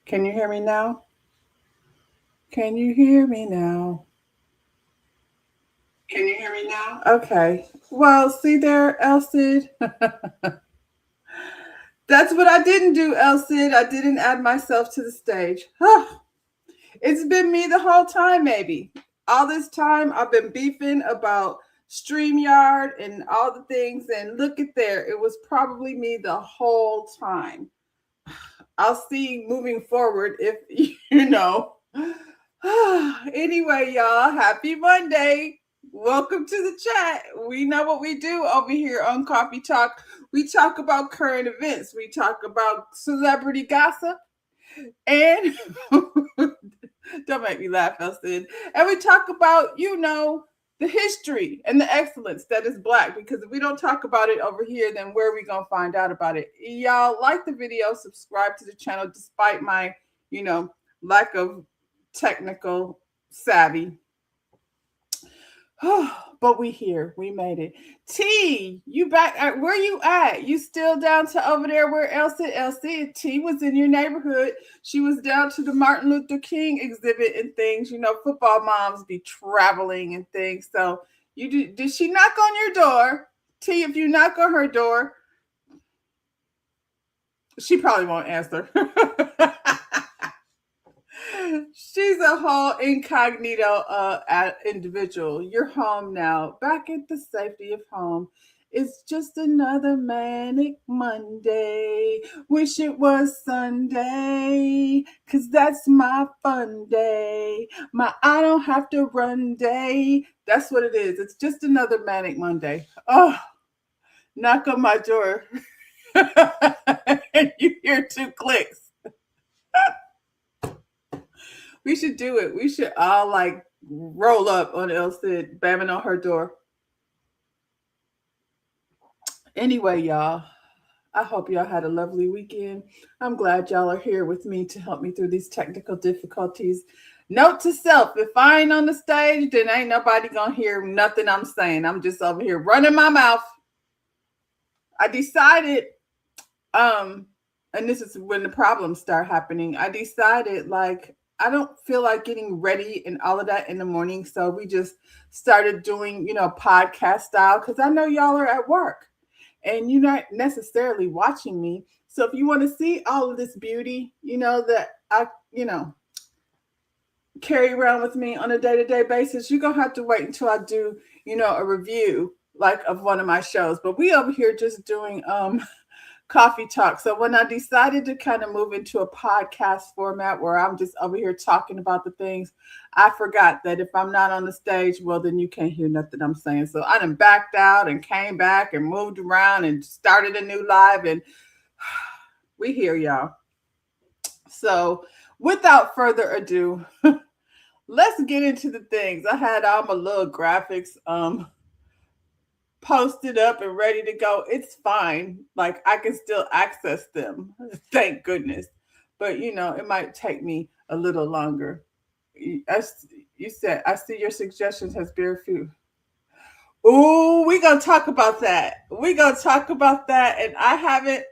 Can you hear me now? Can you hear me now? Can you hear me now? Okay. Well, see there, Elsid. That's what I didn't do, Elsid. I didn't add myself to the stage. It's been me the whole time, maybe. All this time, I've been beefing about StreamYard and all the things, and look at there. It was probably me the whole time. I'll see moving forward if you know. Anyway, y'all, happy Monday. Welcome to the chat. We know what we do over here on Coffee Talk. We talk about current events, we talk about celebrity gossip, and don't make me laugh, Elston. And we talk about, the history and the excellence that is Black, because if we don't talk about it over here, then where are we going to find out about it? Y'all like the video, subscribe to the channel despite my, lack of technical savvy. But we here. We made it. T, you back? Where you at? You still down to over there where Elsie? T was in your neighborhood. She was down to the Martin Luther King exhibit and things. Football moms be traveling and things. So did she knock on your door? T, if you knock on her door, she probably won't answer. She's a whole incognito individual. You're home now, back at the safety of home. It's just another manic Monday. Wish it was Sunday, 'cause that's my fun day. My I don't have to run day. That's what it is. It's just another manic Monday. Oh, knock on my door. And you hear 2 clicks. We should do it. We should all roll up on Elsie, bamming on her door. Anyway, y'all, I hope y'all had a lovely weekend. I'm glad y'all are here with me to help me through these technical difficulties. Note to self, if I ain't on the stage, then ain't nobody gonna hear nothing I'm saying. I'm just over here running my mouth. I decided, and this is when the problems start happening. I decided I don't feel like getting ready and all of that in the morning. So we just started doing, podcast style, because I know y'all are at work and you're not necessarily watching me. So if you want to see all of this beauty, that I, carry around with me on a day-to-day basis, you're going to have to wait until I do, a review of one of my shows. But we over here just doing coffee talk. So when I decided to kind of move into a podcast format where I'm just over here talking about the things, I forgot that if I'm not on the stage, well, then you can't hear nothing I'm saying. So I done backed out and came back and moved around and started a new live, and we here, y'all. So without further ado, let's get into the things. I had all my little graphics posted up and ready to go. It's fine. I can still access them. Thank goodness. But it might take me a little longer. You said I see your suggestions has very few. Ooh, we gonna talk about that. We gonna talk about that. And I haven't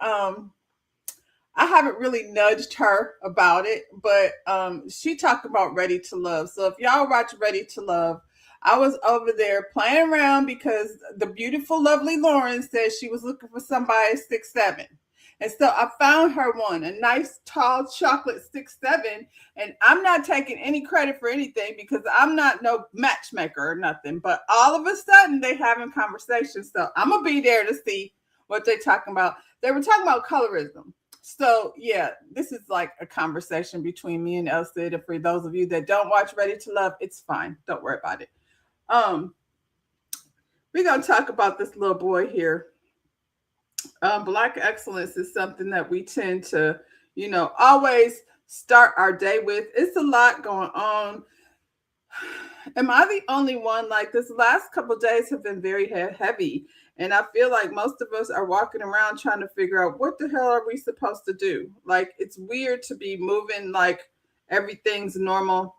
really nudged her about it, but she talked about Ready to Love. So if y'all watch Ready to Love, I was over there playing around because the beautiful, lovely Lauren said she was looking for somebody 6'7". And so I found her one, a nice, tall, chocolate 6'7". And I'm not taking any credit for anything because I'm not no matchmaker or nothing. But all of a sudden, they having conversations. So I'm going to be there to see what they talking about. They were talking about colorism. So yeah, this is like a conversation between me and Elsie. For those of you that don't watch Ready to Love, it's fine. Don't worry about it. We're gonna talk about this little boy here. Black excellence is something that we tend to, always start our day with. It's a lot going on. Am I the only one? This last couple of days have been very heavy. And I feel like most of us are walking around trying to figure out what the hell are we supposed to do? It's weird to be moving everything's normal.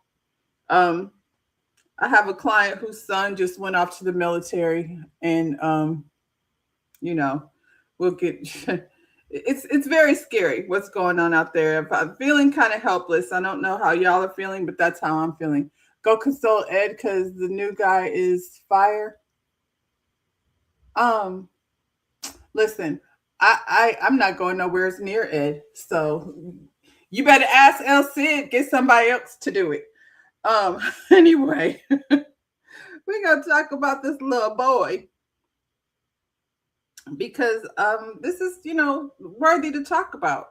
I have a client whose son just went off to the military, and we'll get it's very scary what's going on out there. If I'm feeling kind of helpless, I don't know how y'all are feeling, but that's how I'm feeling. Go console Ed because the new guy is fire. Um, Listen, I'm not going nowhere near Ed, so you better ask El Cid, get somebody else to do it. Anyway, we're gonna talk about this little boy because this is, worthy to talk about.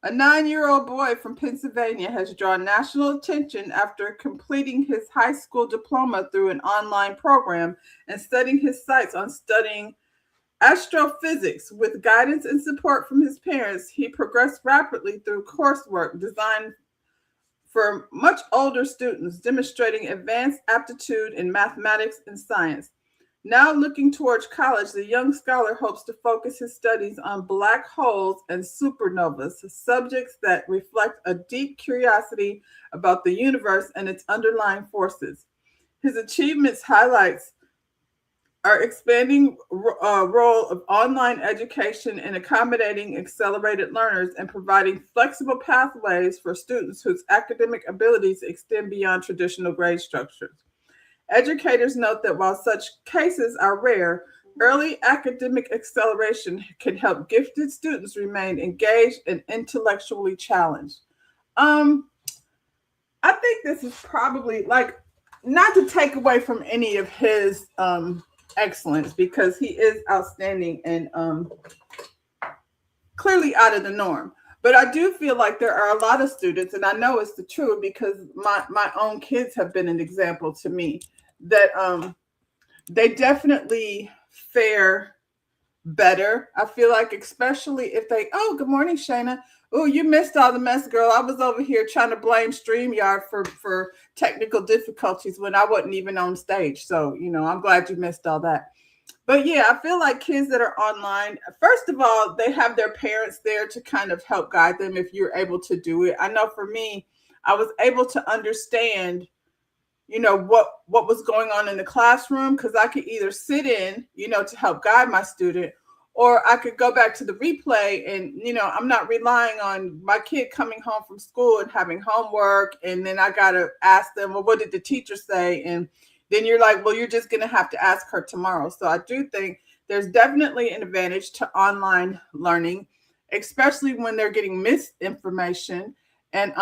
A 9-year-old boy from Pennsylvania has drawn national attention after completing his high school diploma through an online program and setting his sights on studying astrophysics. With guidance and support from his parents, he progressed rapidly through coursework designed for much older students, demonstrating advanced aptitude in mathematics and science. Now looking towards college, the young scholar hopes to focus his studies on black holes and supernovas, subjects that reflect a deep curiosity about the universe and its underlying forces. His achievements highlights our expanding role of online education in accommodating accelerated learners and providing flexible pathways for students whose academic abilities extend beyond traditional grade structures. Educators note that while such cases are rare, early academic acceleration can help gifted students remain engaged and intellectually challenged. Um, I think this is probably like not to take away from any of his excellence because he is outstanding and clearly out of the norm. But I do feel like there are a lot of students, and I know it's the truth because my own kids have been an example to me that they definitely fare better. I feel like, especially if they, oh, good morning, Shayna. Oh, you missed all the mess, girl. I was over here trying to blame StreamYard for technical difficulties when I wasn't even on stage. So, I'm glad you missed all that. But yeah, I feel like kids that are online, first of all, they have their parents there to kind of help guide them if you're able to do it. I know for me, I was able to understand what was going on in the classroom because I could either sit in, to help guide my student, or I could go back to the replay and, I'm not relying on my kid coming home from school and having homework. And then I got to ask them, well, what did the teacher say? And then you're like, well, you're just going to have to ask her tomorrow. So I do think there's definitely an advantage to online learning, especially when they're getting misinformation. And,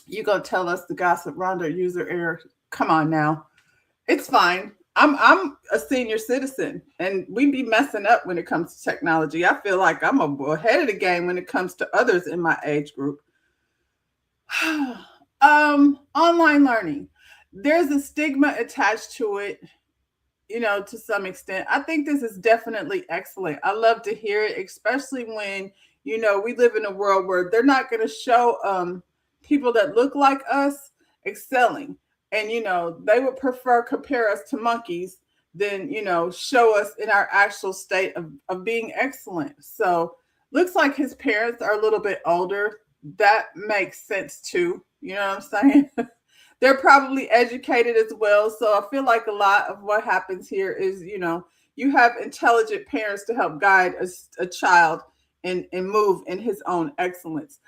you gonna tell us the gossip Rhonda user error? Come on now, it's fine. I'm a senior citizen, and we be messing up when it comes to technology. I feel like I'm ahead of the game when it comes to others in my age group. Online learning, there's a stigma attached to it, to some extent. I think this is definitely excellent. I love to hear it, especially when we live in a world where they're not going to show people that look like us excelling. And, they would prefer compare us to monkeys than, show us in our actual state of being excellent. So looks like his parents are a little bit older. That makes sense too. You know what I'm saying? They're probably educated as well. So I feel like a lot of what happens here is, you have intelligent parents to help guide a child and move in his own excellence.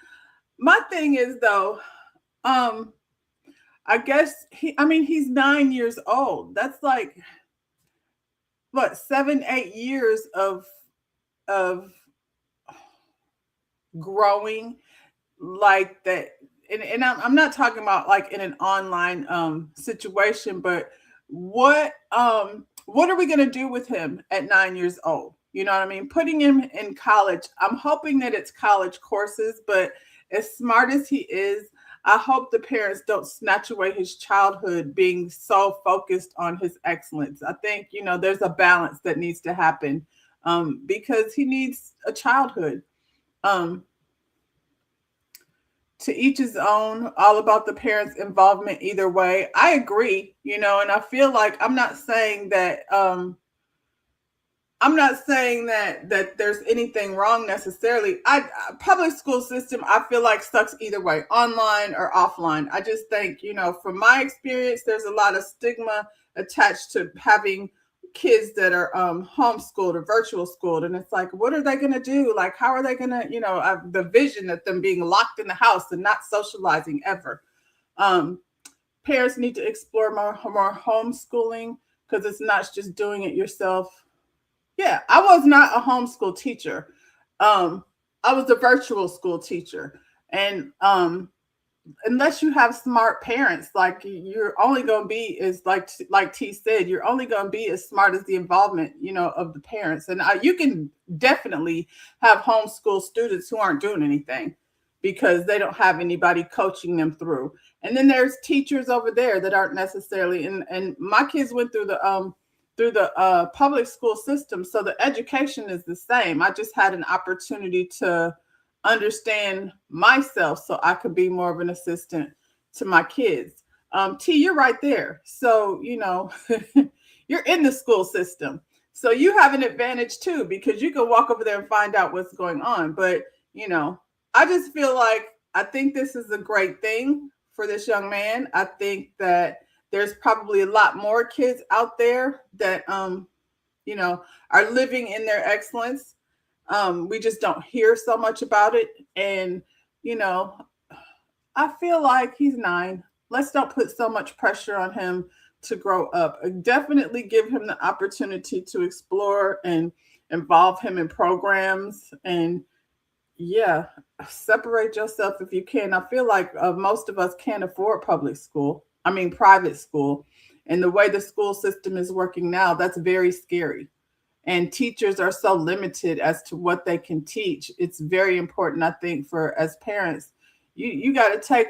My thing is though, I guess he's 9 years old. That's like what, 7, 8 years of growing like that. And I'm not talking about like in an online situation, but what are we going to do with him at 9 years old? You know what I mean? Putting him in college, I'm hoping that it's college courses, but as smart as he is, I hope the parents don't snatch away his childhood being so focused on his excellence. I think, there's a balance that needs to happen because he needs a childhood. To each his own, all about the parents' involvement either way. I agree, and I feel like I'm not saying that there's anything wrong necessarily. Public school system, I feel like sucks either way, online or offline. I just think, from my experience, there's a lot of stigma attached to having kids that are homeschooled or virtual schooled, and it's like, what are they going to do? Like, how are they going to, the vision of them being locked in the house and not socializing ever. um, Parents need to explore more homeschooling, because it's not just doing it yourself. Yeah, I was not a homeschool teacher. I was a virtual school teacher, and unless you have smart parents, like, you're only going to be, is like T said, you're only going to be as smart as the involvement, of the parents. And you can definitely have homeschool students who aren't doing anything because they don't have anybody coaching them through. And then there's teachers over there that aren't necessarily, and my kids went through the public school system, so the education is the same. I just had an opportunity to understand myself so I could be more of an assistant to my kids. T, you're right there. So, you're in the school system. So you have an advantage too, because you can walk over there and find out what's going on. But, I just feel like I think this is a great thing for this young man. I think that there's probably a lot more kids out there that, are living in their excellence. We just don't hear so much about it. And, you know, I feel like he's 9. Let's don't put so much pressure on him to grow up. Definitely give him the opportunity to explore and involve him in programs. And yeah, separate yourself if you can. I feel like most of us can't afford public school, I mean, private school. And the way the school system is working now, that's very scary, and teachers are so limited as to what they can teach. It's very important, I think, for as parents, you got to take,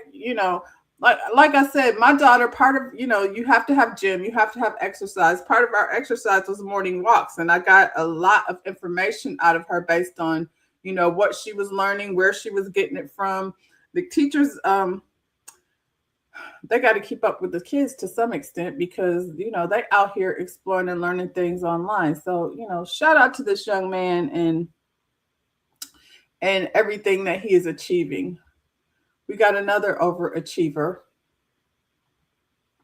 like I said, my daughter, part of, you have to have gym, you have to have exercise. Part of our exercise was morning walks, and I got a lot of information out of her based on, what she was learning, where she was getting it from. The teachers, they got to keep up with the kids to some extent, because they out here exploring and learning things online. So shout out to this young man and everything that he is achieving. We got another overachiever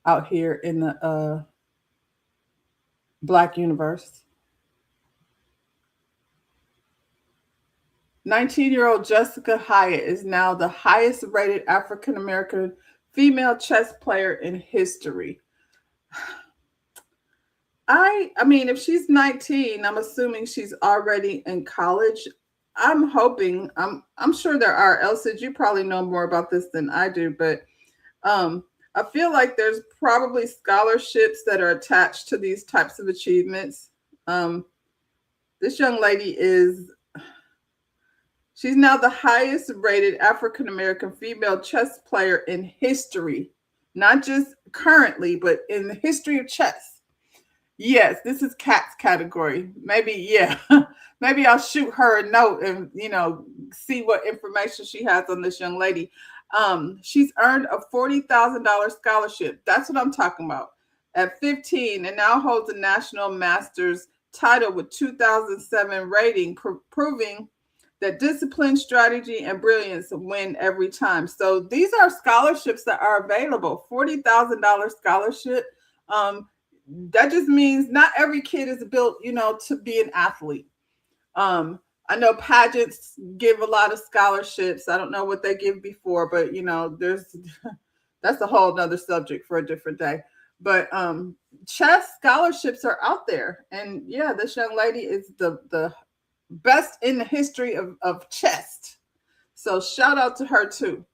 out here in the Black universe. 19-year-old Jessica Hyatt is now the highest rated African American female chess player in history. I mean, if she's 19, I'm assuming she's already in college. I'm hoping, I'm sure there are. Elsa, you probably know more about this than I do, but I feel like there's probably scholarships that are attached to these types of achievements. This young lady she's now the highest rated African American female chess player in history, not just currently, but in the history of chess. Yes, this is Cat's category. Maybe, yeah. Maybe I'll shoot her a note and, see what information she has on this young lady. She's earned a $40,000 scholarship. That's what I'm talking about. At 15, and now holds a national master's title with 2007 rating, proving that discipline, strategy, and brilliance win every time. So these are scholarships that are available. $40,000 scholarship. That just means not every kid is built, to be an athlete. I know pageants give a lot of scholarships. I don't know what they give before, but there's that's a whole nother subject for a different day. But chess scholarships are out there, and yeah, this young lady is the best in the history of chess. So shout out to her too.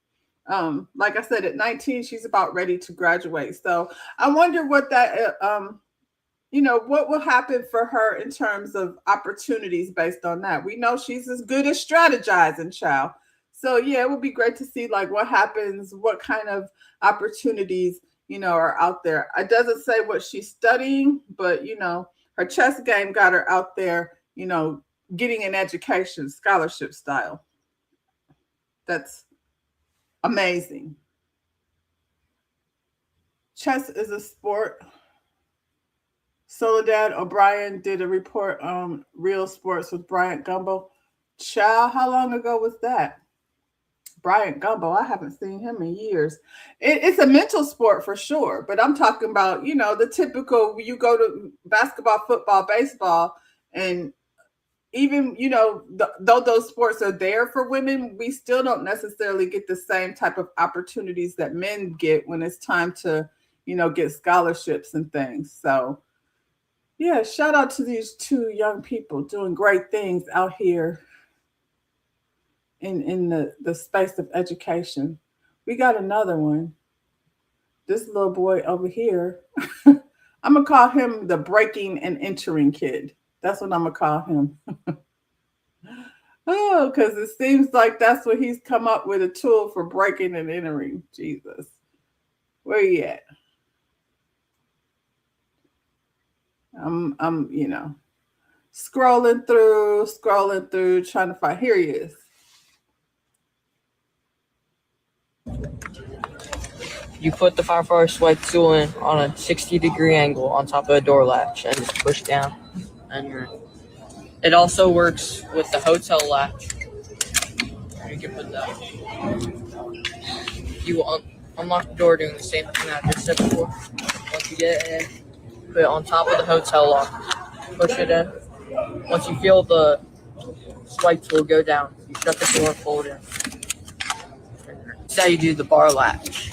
Like I said, at 19, she's about ready to graduate. So I wonder what that what will happen for her in terms of opportunities based on that. We know she's as good as strategizing, child. So yeah, it would be great to see like what happens, what kind of opportunities, are out there. It doesn't say what she's studying, but her chess game got her out there, getting an education, scholarship style. That's amazing. Chess is a sport. Soledad O'Brien did a report on Real Sports with Bryant Gumbel. Child, how long ago was that? Bryant Gumbo. I haven't seen him in years. It's a mental sport for sure, but I'm talking about, the typical, you go to basketball, football, baseball, and even, though those sports are there for women, we still don't necessarily get the same type of opportunities that men get when it's time to, get scholarships and things. So, yeah, shout out to these two young people doing great things out here in the space of education. We got another one. This little boy over here, I'm going to call him the breaking and entering kid. That's what I'm going to call him. Oh, because it seems like that's what he's come up with, a tool for breaking and entering. Jesus. Where you at? I'm scrolling through, trying to find. Here he is. You put the firefighter swipe tool in on a 60-degree angle on top of a door latch and just push down. And it also works with the hotel latch. You can put that. You will unlock the door doing the same thing I just said before. Once you get it in, put it on top of the hotel lock. Push it in. Once you feel the swipe tool go down, you shut the door and pull it in. That's how you do the bar latch.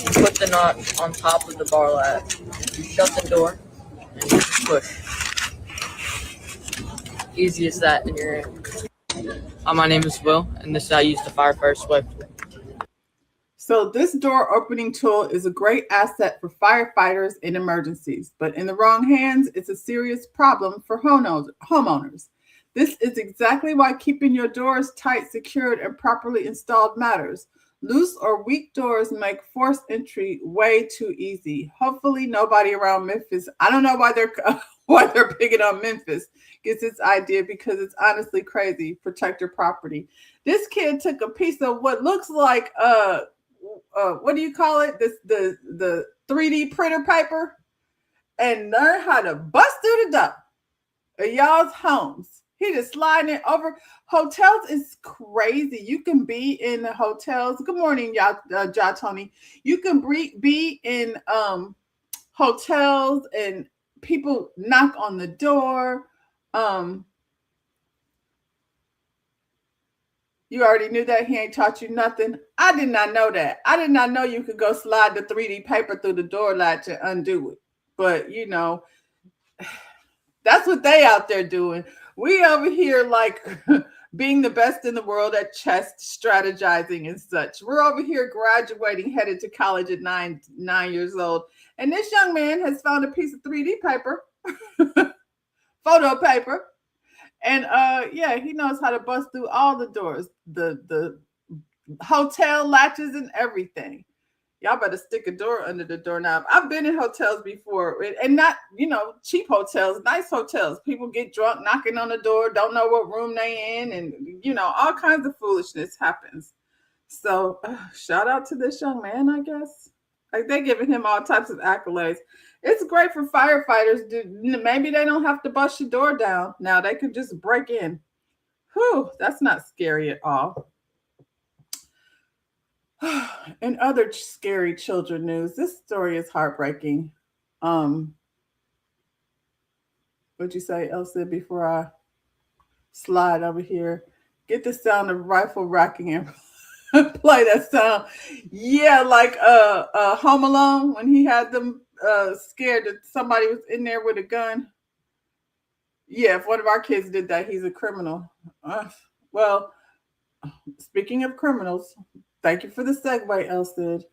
You put the nut on top of the bar latch. You shut the door and you just push. Easy as that, and you're in. My name is Will, and this is how I use the firefighter swipe. So this door opening tool is a great asset for firefighters in emergencies, but in the wrong hands, it's a serious problem for homeowners. This is exactly why keeping your doors tight, secured, and properly installed matters. Loose or weak doors make forced entry way too easy. Hopefully nobody around Memphis, I don't know why they're picking on Memphis, gets this idea, because it's honestly crazy. Protect your property. This kid took a piece of what looks like what do you call it? The 3D printer paper, and learn how to bust through the door of y'all's homes. He just sliding it over. Hotels is crazy. You can be in the hotels. Good morning, y'all, Tony. You can be in hotels and people knock on the door. You already knew that. He ain't taught you nothing. I did not know that. I did not know you could go slide the 3D paper through the door latch and undo it. But, that's what they out there doing. We over here like being the best in the world at chess strategizing and such. We're over here graduating, headed to college at 9 years old. And this young man has found a piece of 3D paper, photo paper. And he knows how to bust through all the doors, the hotel latches and everything. Y'all better stick a door under the doorknob. I've been in hotels before, and not, cheap hotels, nice hotels. People get drunk knocking on the door, don't know what room they in, and, all kinds of foolishness happens. So shout out to this young man, I guess. Like, they're giving him all types of accolades. It's great for firefighters. Maybe they don't have to bust your door down. Now they could just break in. Whew, that's not scary at all. And other scary children news. This story is heartbreaking. What'd you say, Elsa, before I slide over here? Get the sound of rifle racking and play that sound. Yeah, like Home Alone, when he had them scared that somebody was in there with a gun. Yeah, if one of our kids did that, he's a criminal. Well, speaking of criminals, thank you for the segue, Elsid.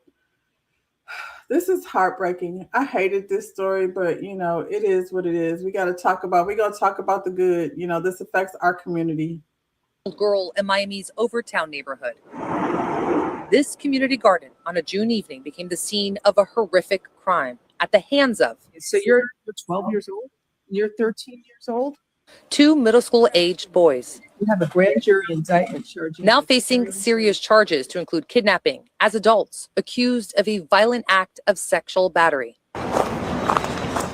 This is heartbreaking. I hated this story, but it is what it is. We're going to talk about the good. This affects our community. Girl in Miami's Overtown neighborhood. This community garden on a June evening became the scene of a horrific crime at the hands of. So you're 12 years old? You're 13 years old? Two middle school aged boys. You have a grand jury indictment charging. Now facing serious charges to include kidnapping as adults accused of a violent act of sexual battery.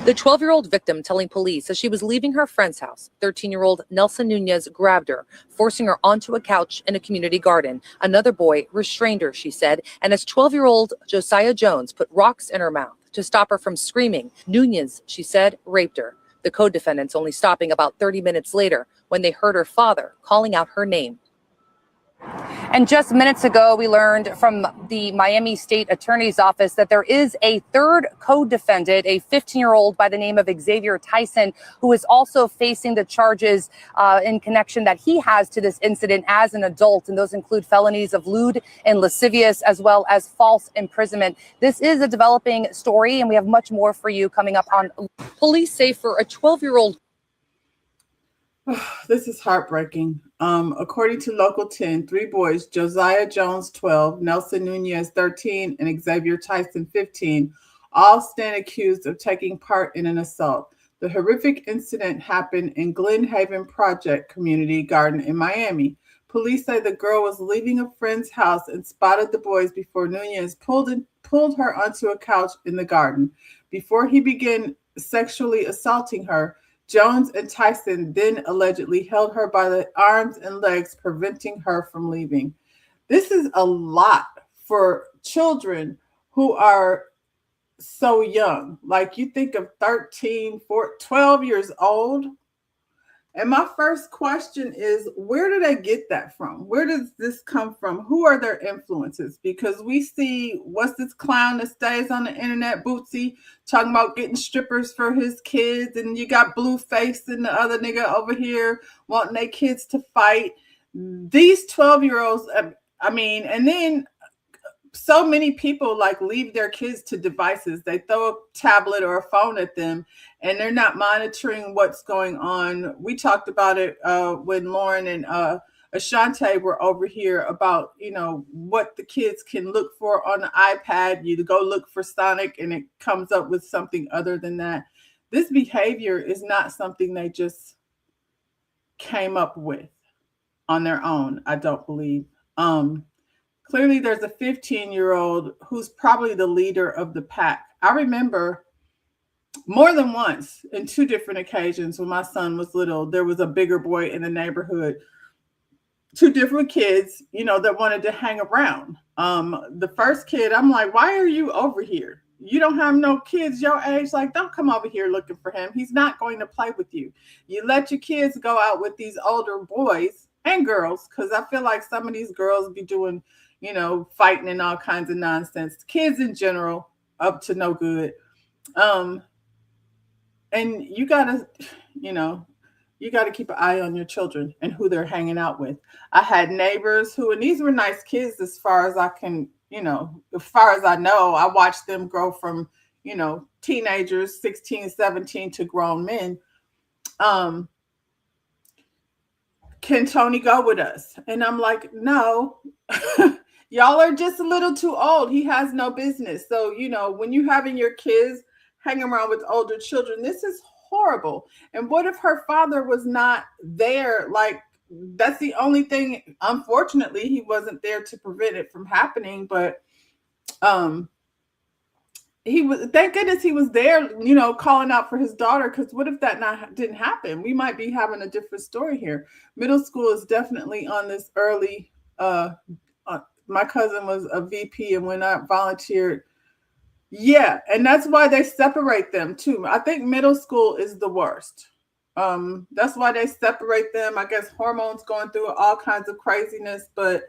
The 12-year-old victim telling police as she was leaving her friend's house, 13-year-old Nelson Nunez grabbed her, forcing her onto a couch in a community garden. Another boy restrained her, she said, and as 12-year-old Josiah Jones put rocks in her mouth to stop her from screaming. Nunez, she said, raped her. The co-defendants only stopping about 30 minutes later when they heard her father calling out her name. And just minutes ago, we learned from the Miami State Attorney's Office that there is a third co-defendant, a 15-year-old by the name of Xavier Tyson, who is also facing the charges in connection that he has to this incident as an adult. And those include felonies of lewd and lascivious, as well as false imprisonment. This is a developing story, and we have much more for you coming up on. Police say for a 12-year-old. This is heartbreaking. According to Local 10, 3 boys, Josiah Jones, 12, Nelson Nunez, 13, and Xavier Tyson, 15, all stand accused of taking part in an assault. The horrific incident happened in Glen Haven Project Community Garden in Miami. Police say the girl was leaving a friend's house and spotted the boys before Nunez pulled her onto a couch in the garden. Before he began sexually assaulting her, Jones and Tyson then allegedly held her by the arms and legs, preventing her from leaving. This is a lot for children who are so young. Like, you think of 13, 14, 12 years old. And my first question is, where do they get that from? Where does this come from? Who are their influences? Because we see, what's this clown that stays on the internet, Bootsy, talking about getting strippers for his kids. And you got Blueface and the other nigga over here wanting their kids to fight. These 12-year-olds, and then so many people like leave their kids to devices. They throw a tablet or a phone at them and they're not monitoring what's going on. We talked about it when Lauren and Ashante were over here about, what the kids can look for on the iPad. You go look for Sonic and it comes up with something other than that. This behavior is not something they just came up with on their own, I don't believe. Clearly, there's a 15-year-old who's probably the leader of the pack. I remember more than once, in 2 different occasions when my son was little, there was a bigger boy in the neighborhood, 2 different kids, that wanted to hang around. The first kid, I'm like, why are you over here? You don't have no kids your age. Like, don't come over here looking for him. He's not going to play with you. You let your kids go out with these older boys and girls, because I feel like some of these girls be doing fighting and all kinds of nonsense. Kids in general, up to no good. And you gotta keep an eye on your children and who they're hanging out with. I had neighbors and these were nice kids as far as I can, as far as I know. I watched them grow from, teenagers, 16, 17 to grown men. Can Tony go with us? And I'm like, no. Y'all are just a little too old. He has no business. So, when you're having your kids hanging around with older children, this is horrible. And what if her father was not there? Like, that's the only thing. Unfortunately, he wasn't there to prevent it from happening. But he was, thank goodness he was there, calling out for his daughter. Because what if that didn't happen? We might be having a different story here. Middle school is definitely on this early. My cousin was a VP, and when I volunteered, and that's why they separate them too. I think middle school is the worst. That's why they separate them. I guess hormones going through all kinds of craziness, but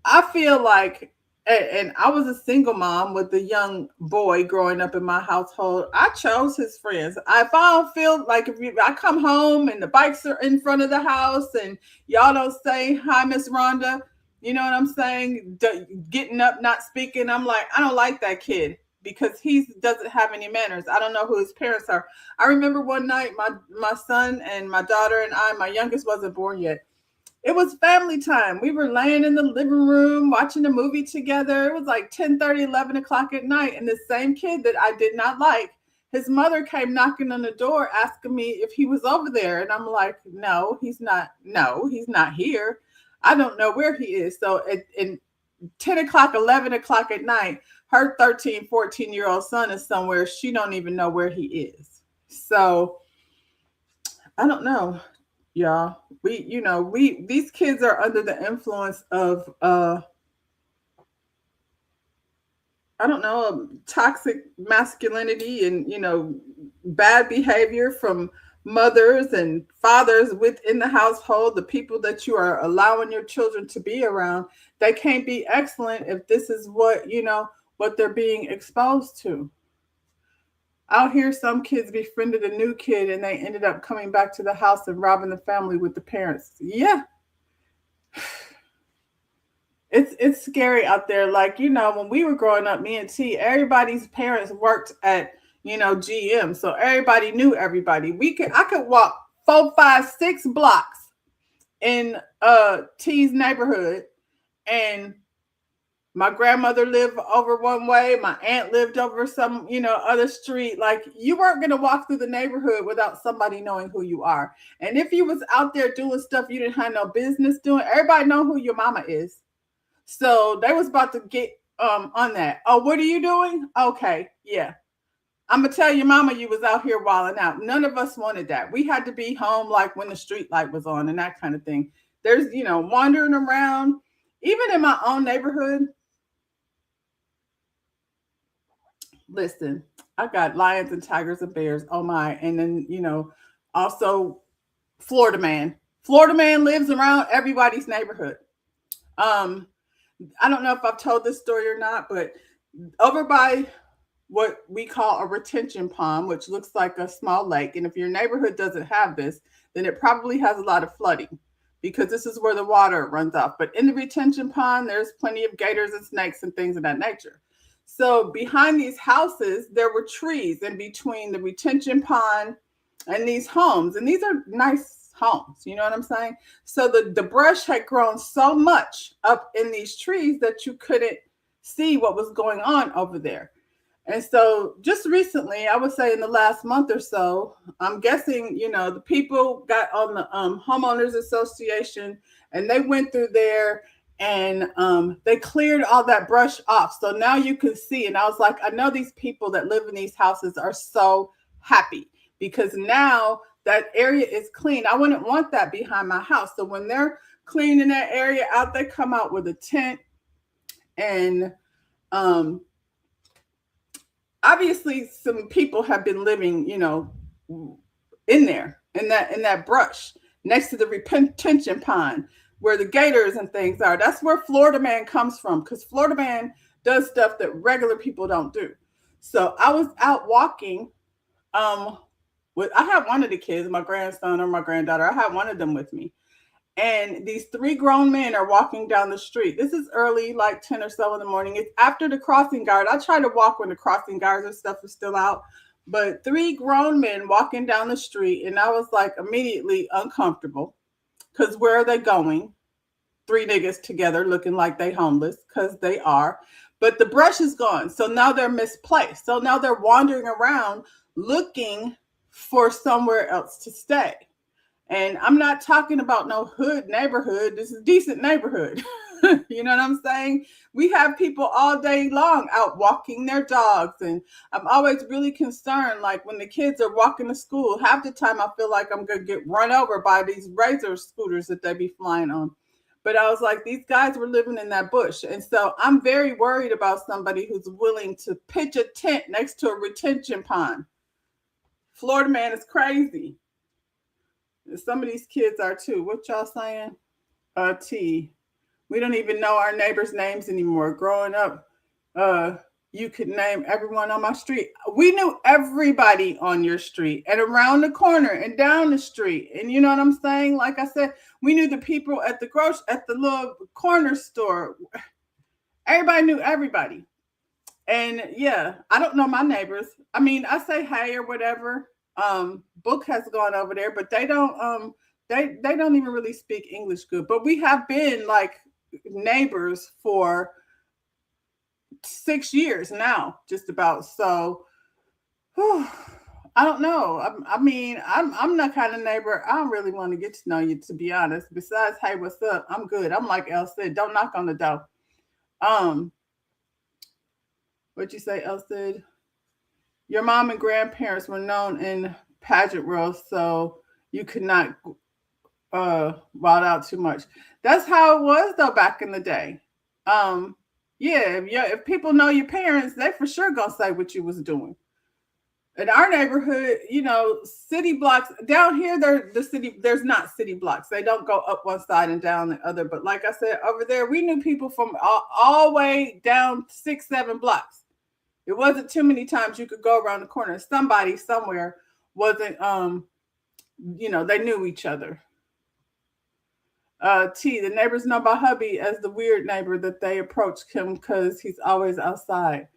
I feel like, and I was a single mom with a young boy growing up in my household. I chose his friends. If I don't feel like, I come home and the bikes are in front of the house and y'all don't say, hi, Miss Rhonda, you know what I'm saying? Getting up, not speaking. I'm like, I don't like that kid because he doesn't have any manners. I don't know who his parents are. I remember one night, my son and my daughter and my youngest wasn't born yet. It was family time. We were laying in the living room watching a movie together. It was like 10:30, 11 o'clock at night. And the same kid that I did not like, his mother came knocking on the door asking me if he was over there. And I'm like, no, he's not. No, he's not here. I don't know where he is. So, and 10 o'clock, 11 o'clock at night, her 13, 14-year-old son is somewhere. She don't even know where he is. So I don't know, y'all. These kids are under the influence of I don't know, toxic masculinity and, bad behavior from mothers and fathers within the household, the people that you are allowing your children to be around. They can't be excellent if this is what they're being exposed to. Out here, some kids befriended a new kid and they ended up coming back to the house and robbing the family with the parents. Yeah. It's scary out there. Like, when we were growing up, me and T, everybody's parents worked at, GM. So everybody knew everybody. I could walk 4, 5, 6 blocks in T's neighborhood, and my grandmother lived over one way, my aunt lived over some, other street. Like, you weren't going to walk through the neighborhood without somebody knowing who you are. And if you was out there doing stuff you didn't have no business doing, everybody know who your mama is. So they was about to get on that. Oh, what are you doing? Okay, yeah. I'm going to tell your mama you was out here wilding out. None of us wanted that. We had to be home like when the street light was on and that kind of thing. There's, wandering around. Even in my own neighborhood. Listen, I got lions and tigers and bears. Oh my. And then, also Florida man. Florida man lives around everybody's neighborhood. I don't know if I've told this story or not, but over by what we call a retention pond, which looks like a small lake. And if your neighborhood doesn't have this, then it probably has a lot of flooding because this is where the water runs off. But in the retention pond, there's plenty of gators and snakes and things of that nature. So behind these houses, there were trees in between the retention pond and these homes. And these are nice homes, you know what I'm saying? So the brush had grown so much up in these trees that you couldn't see what was going on over there. And so just recently, I would say in the last month or so, I'm guessing, the people got on the homeowners association and they went through there and they cleared all that brush off. So now you can see. And I was like, I know these people that live in these houses are so happy because now that area is clean. I wouldn't want that behind my house. So when they're cleaning that area out, they come out with a tent and obviously some people have been living, in there, in that brush next to the retention pond where the gators and things are. That's where Florida man comes from because Florida man does stuff that regular people don't do. So I was out walking, I had one of the kids, my grandson or my granddaughter. I had one of them with me. And these 3 grown men are walking down the street. This is early, like 10 or so in the morning. It's after the crossing guard. I try to walk when the crossing guards and stuff is still out. But 3 grown men walking down the street. And I was like immediately uncomfortable. Because where are they going? 3 niggas together looking like they homeless. Because they are. But the brush is gone. So now they're misplaced. So now they're wandering around looking for somewhere else to stay. And I'm not talking about no hood neighborhood. This is a decent neighborhood. You know what I'm saying? We have people all day long out walking their dogs. And I'm always really concerned, like when the kids are walking to school, half the time I feel like I'm going to get run over by these razor scooters that they be flying on. But I was like, these guys were living in that bush. And so I'm very worried about somebody who's willing to pitch a tent next to a retention pond. Florida man is crazy. And some of these kids are too. What y'all saying? T. We don't even know our neighbors' names anymore. Growing up, you could name everyone on my street. We knew everybody on your street and around the corner and down the street. And you know what I'm saying? Like I said, we knew the people at the little corner store. Everybody knew everybody. And yeah, I don't know my neighbors. I mean, I say hey or whatever. Book has gone over there, but they don't they don't even really speak English good. But we have been like neighbors for 6 years now, just about. So I don't know. I mean, I'm that kind of neighbor. I don't really want to get to know you, to be honest. Besides, hey, what's up? I'm good. I'm like Elle said, don't knock on the door. What'd you say, Elsid? Your mom and grandparents were known in pageant world, so you could not wild out too much. That's how it was though back in the day. Yeah, if people know your parents, they for sure gonna say what you was doing. In our neighborhood, city blocks down here, there's not city blocks. They don't go up one side and down the other. But like I said, over there, we knew people from all the way down 6, 7 blocks. It wasn't too many times you could go around the corner. Somebody somewhere wasn't, they knew each other. The neighbors know about hubby as the weird neighbor that they approach him because he's always outside.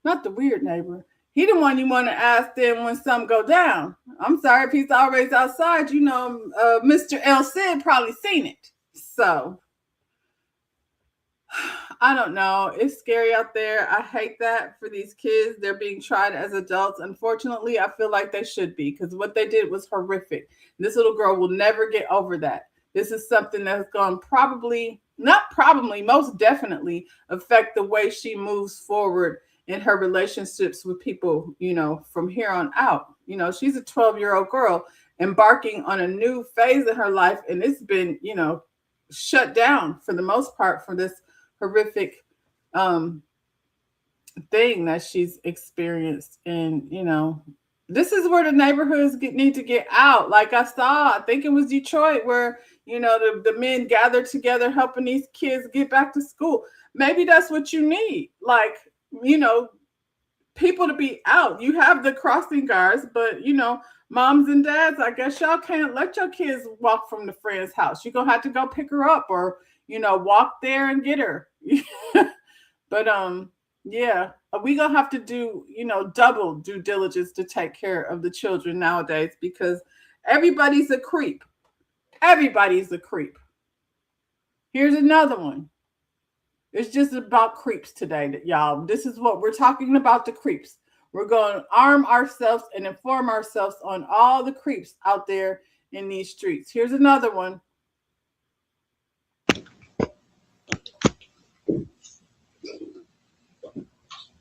Not the weird neighbor. He the one you want to ask them when something go down. I'm sorry if he's always outside. Mr. El Cid probably seen it. So, I don't know. It's scary out there. I hate that for these kids. They're being tried as adults. Unfortunately, I feel like they should be because what they did was horrific. This little girl will never get over that. This is something that's going to most definitely affect the way she moves forward in her relationships with people, from here on out. She's a 12-year-old girl embarking on a new phase in her life, and it's been, shut down for the most part for this horrific thing that she's experienced. And, this is where the neighborhoods need to get out. Like I think it was Detroit where, the men gathered together helping these kids get back to school. Maybe that's what you need. Like, people to be out. You have the crossing guards, but, moms and dads, I guess y'all can't let your kids walk from the friend's house. You're going to have to go pick her up or, walk there and get her. But, yeah, we going to have to do, double due diligence to take care of the children nowadays because everybody's a creep. Everybody's a creep. Here's another one. It's just about creeps today, y'all. This is what we're talking about, the creeps. We're going to arm ourselves and inform ourselves on all the creeps out there in these streets. Here's another one.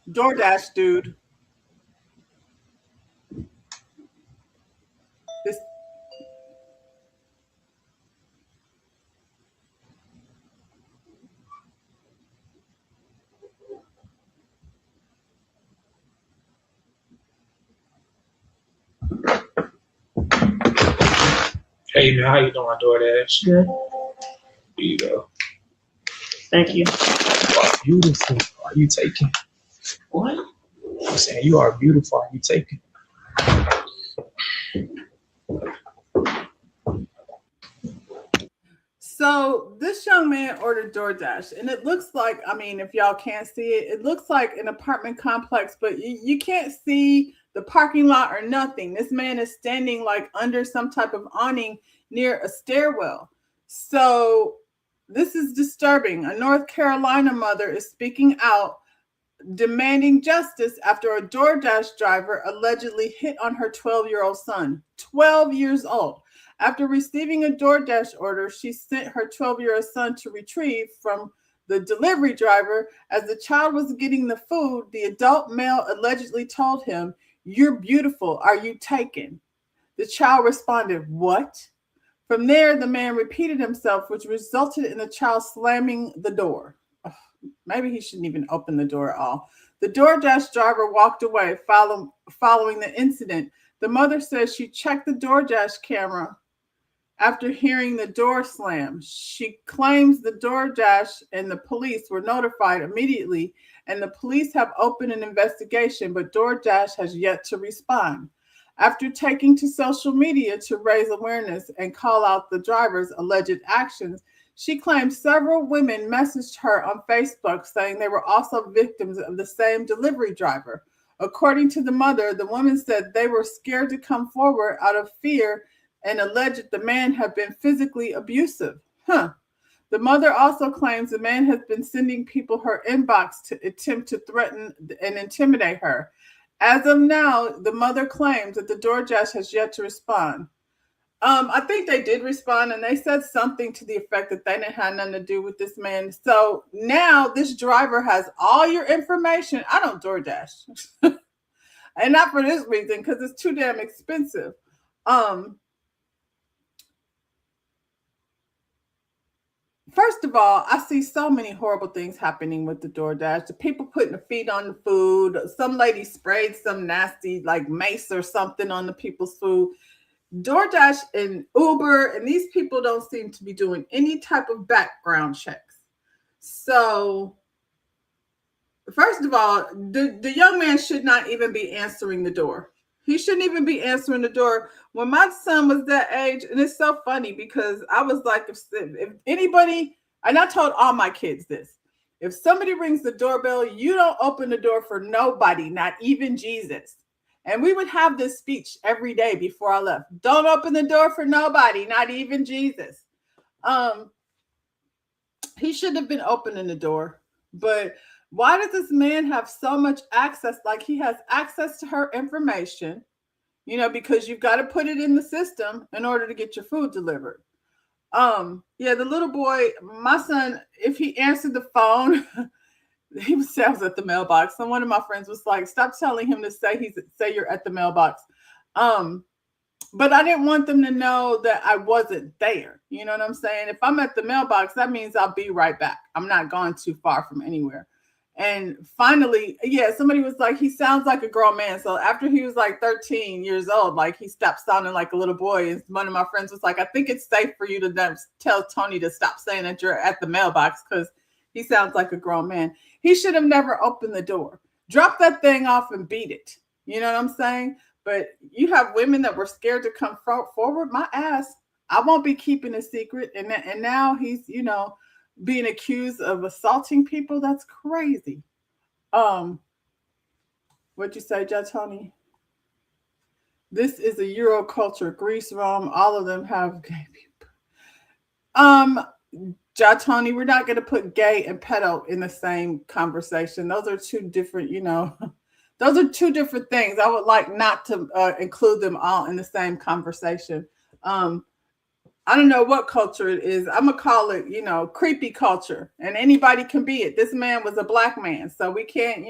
DoorDash dude. This. Hey man, how you doing, DoorDash? Good. Here you go. Thank you. You are beautiful. Are you taking? What? I'm saying you are beautiful. Are you taking? So this young man ordered DoorDash, and it looks like, if y'all can't see it, it looks like an apartment complex, but you can't see the parking lot or nothing. This man is standing like under some type of awning near a stairwell. So this is disturbing. A North Carolina mother is speaking out, demanding justice after a DoorDash driver allegedly hit on her 12-year-old son. 12 years old. After receiving a DoorDash order, she sent her 12-year-old son to retrieve from the delivery driver. As the child was getting the food, the adult male allegedly told him, "You're beautiful. Are you taken?" The child responded, "What?" From there, the man repeated himself, which resulted in the child slamming the door. Ugh, maybe he shouldn't even open the door at all. The DoorDash driver walked away following the incident. The mother says she checked the DoorDash camera after hearing the door slam. She claims the DoorDash and the police were notified immediately, and the police have opened an investigation, but DoorDash has yet to respond. After taking to social media to raise awareness and call out the driver's alleged actions, she claims several women messaged her on Facebook saying they were also victims of the same delivery driver. According to the mother, the women said they were scared to come forward out of fear and alleged the man had been physically abusive. The mother also claims the man has been sending people her inbox to attempt to threaten and intimidate her. As of now, the mother claims that the DoorDash has yet to respond. I think they did respond and they said something to the effect that they didn't have nothing to do with this man. So now this driver has all your information. I don't DoorDash. And not for this reason, because it's too damn expensive. First of all, I see so many horrible things happening with the DoorDash. The people putting the feet on the food. Some lady sprayed some nasty like mace or something on the people's food. DoorDash and Uber and these people don't seem to be doing any type of background checks. So, first of all, the young man should not even be answering the door. He shouldn't even be answering the door. When my son was that age, and it's so funny because I was like, if anybody, and I told all my kids this, if somebody rings the doorbell, you don't open the door for nobody, not even Jesus. And we would have this speech every day before I left. Don't open the door for nobody, not even Jesus. He shouldn't have been opening the door. But why does this man have so much access? Like he has access to her information, because you've got to put it in the system in order to get your food delivered. Yeah, the little boy, my son, if he answered the phone, he was at the mailbox. And one of my friends was like, stop telling him to say you're at the mailbox. But I didn't want them to know that I wasn't there. You know what I'm saying? If I'm at the mailbox, that means I'll be right back. I'm not going too far from anywhere. And finally, somebody was like, he sounds like a grown man. So after he was like 13 years old, like he stopped sounding like a little boy. And one of my friends was like, I think it's safe for you to tell Tony to stop saying that you're at the mailbox because he sounds like a grown man. He should have never opened the door. Drop that thing off and beat it. You know what I'm saying? But you have women that were scared to come forward. My ass, I won't be keeping a secret. And now he's, being accused of assaulting people. That's crazy. What'd you say, Judge Tony? This is a Euro culture. Greece, Rome, all of them have gay people. Judge Tony, we're not going to put gay and pedo in the same conversation. Those are two different, those are two different things. I would like not to include them all in the same conversation. I don't know what culture it is. I'm going to call it, creepy culture. And anybody can be it. This man was a black man. So we can't,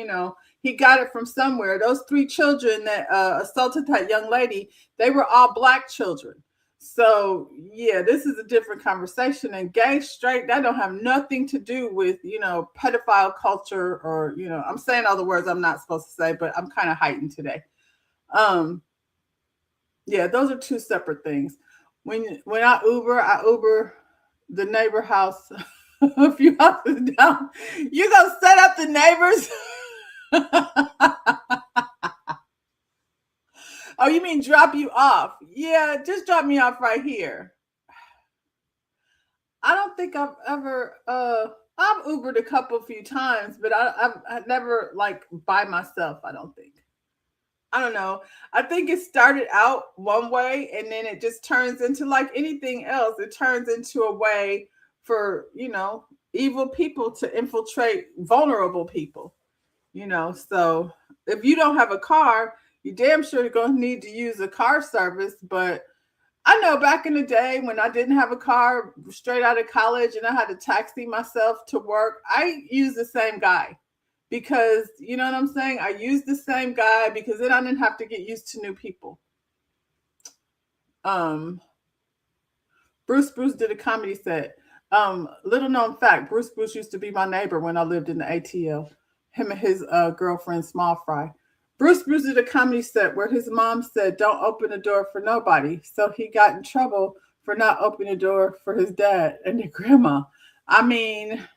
he got it from somewhere. Those 3 children that assaulted that young lady, they were all black children. So, yeah, this is a different conversation. And gay, straight, that don't have nothing to do with, pedophile culture or, I'm saying all the words I'm not supposed to say, but I'm kind of heightened today. Yeah, those are 2 separate things. When I Uber the neighbor house a few houses down. You gonna set up the neighbors? Oh, you mean drop you off? Yeah, just drop me off right here. I don't think I've ever I've Ubered a few times, but I've never like by myself, I don't think. I don't know. I think it started out one way and then it just turns into like anything else. It turns into a way for, evil people to infiltrate vulnerable people, So if you don't have a car, you damn sure you're going to need to use a car service. But I know back in the day when I didn't have a car straight out of college and I had to taxi myself to work, I used the same guy. Because, you know what I'm saying? I used the same guy because then I didn't have to get used to new people. Bruce did a comedy set. Little known fact, Bruce used to be my neighbor when I lived in the ATL. Him and his girlfriend, Small Fry. Bruce did a comedy set where his mom said, don't open the door for nobody. So he got in trouble for not opening the door for his dad and their grandma. I mean...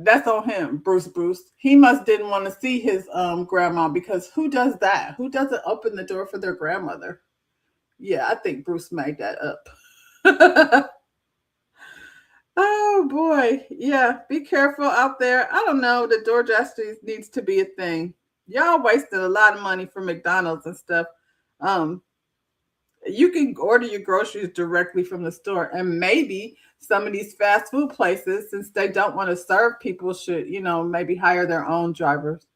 that's on him, Bruce. He must didn't want to see his grandma because who does that? Who doesn't open the door for their grandmother? Yeah, I think Bruce made that up. Oh boy. Yeah, be careful out there. I don't know. The DoorDash needs to be a thing. Y'all wasted a lot of money for McDonald's and stuff. You can order your groceries directly from the store, and maybe some of these fast food places, since they don't want to serve people, should, maybe hire their own drivers.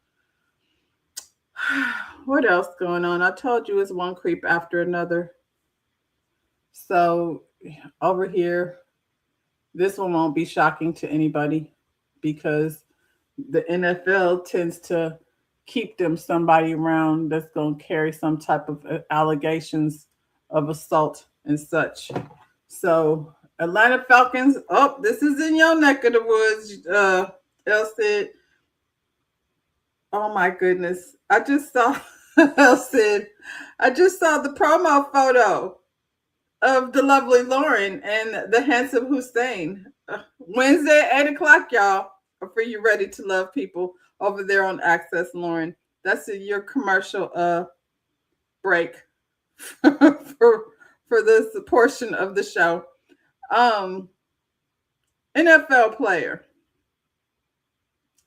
What else going on? I told you it's one creep after another. So over here, this one won't be shocking to anybody because the NFL tends to keep them somebody around that's going to carry some type of allegations of assault and such. So Atlanta Falcons, oh, this is in your neck of the woods, El Cid. Oh my goodness. I just saw El Cid. I just saw the promo photo of the lovely Lauren and the handsome Hussein. Wednesday at 8 o'clock, y'all, for you ready to love people over there on Access, Lauren. That's your commercial break for this portion of the show. NFL player.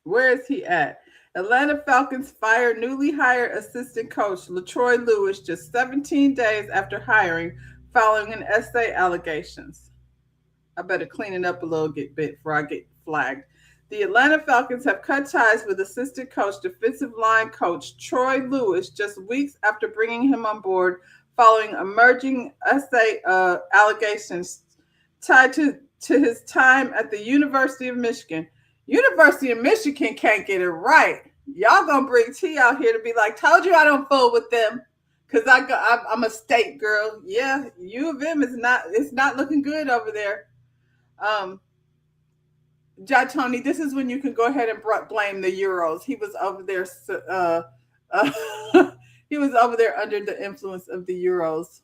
Where is he at? Atlanta Falcons fire newly hired assistant coach LaTroy Lewis just 17 days after hiring following an essay allegations. I better clean it up a little bit before I get flagged. The Atlanta Falcons have cut ties with assistant coach, defensive line coach Troy Lewis just weeks after bringing him on board following emerging essay allegations tied to his time at the University of Michigan. University of Michigan can't get it right. Y'all gonna bring T out here to be like, told you I don't fool with them. Cause I'm a state girl. Yeah, U of M it's not looking good over there. Tony, this is when you can go ahead and blame the Euros. He was over there. He was over there under the influence of the Euros.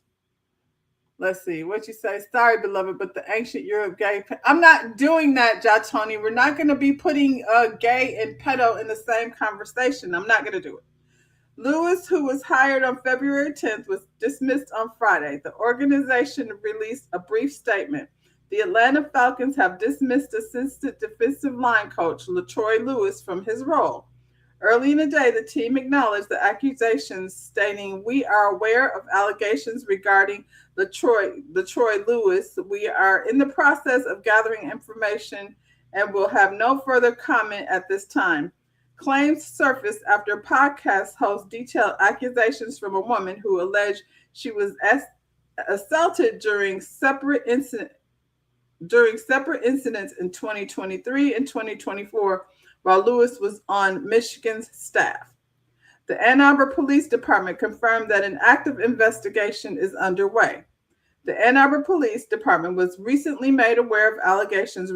Let's see what you say. Sorry, beloved, but the ancient Europe gay. I'm not doing that, Tony. We're not going to be putting gay and pedo in the same conversation. I'm not going to do it. Lewis, who was hired on February 10th, was dismissed on Friday. The organization released a brief statement. The Atlanta Falcons have dismissed assistant defensive line coach LaTroy Lewis from his role. Early in the day, the team acknowledged the accusations, stating, "We are aware of allegations regarding LaTroy Lewis. We are in the process of gathering information and will have no further comment at this time." Claims surfaced after podcast host detailed accusations from a woman who alleged she was assaulted during separate incidents in 2023 and 2024 while Lewis was on Michigan's staff. The Ann Arbor Police Department confirmed that an active investigation is underway. The Ann Arbor Police Department was recently made aware of allegations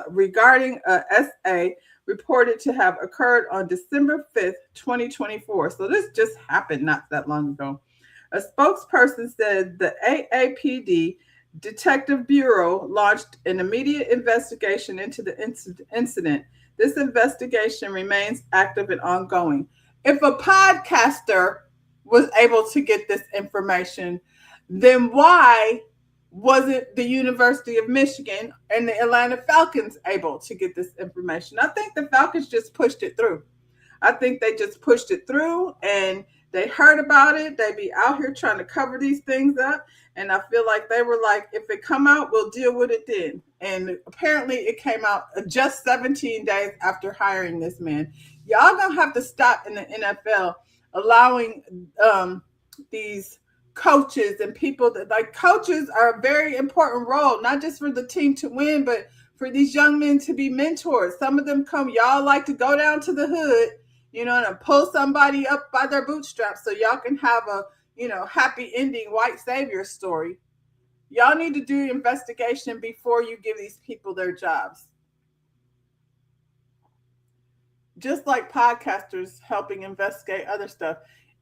regarding a SA reported to have occurred on December 5th, 2024. So this just happened not that long ago. A spokesperson said the AAPD Detective Bureau launched an immediate investigation into the incident. This investigation remains active and ongoing. If a podcaster was able to get this information, then why wasn't the University of Michigan and the Atlanta Falcons able to get this information? I think the Falcons just pushed it through. I think they just pushed it through and they heard about it. They be out here trying to cover these things up. And I feel like they were like, if it come out, we'll deal with it then. And apparently it came out just 17 days after hiring this man. Y'all gonna have to stop in the NFL allowing these coaches and people that like coaches are a very important role, not just for the team to win, but for these young men to be mentors. Some of them y'all like to go down to the hood, and pull somebody up by their bootstraps so y'all can have a, happy ending white savior story. Y'all need to do investigation before you give these people their jobs. Just like podcasters helping investigate other stuff.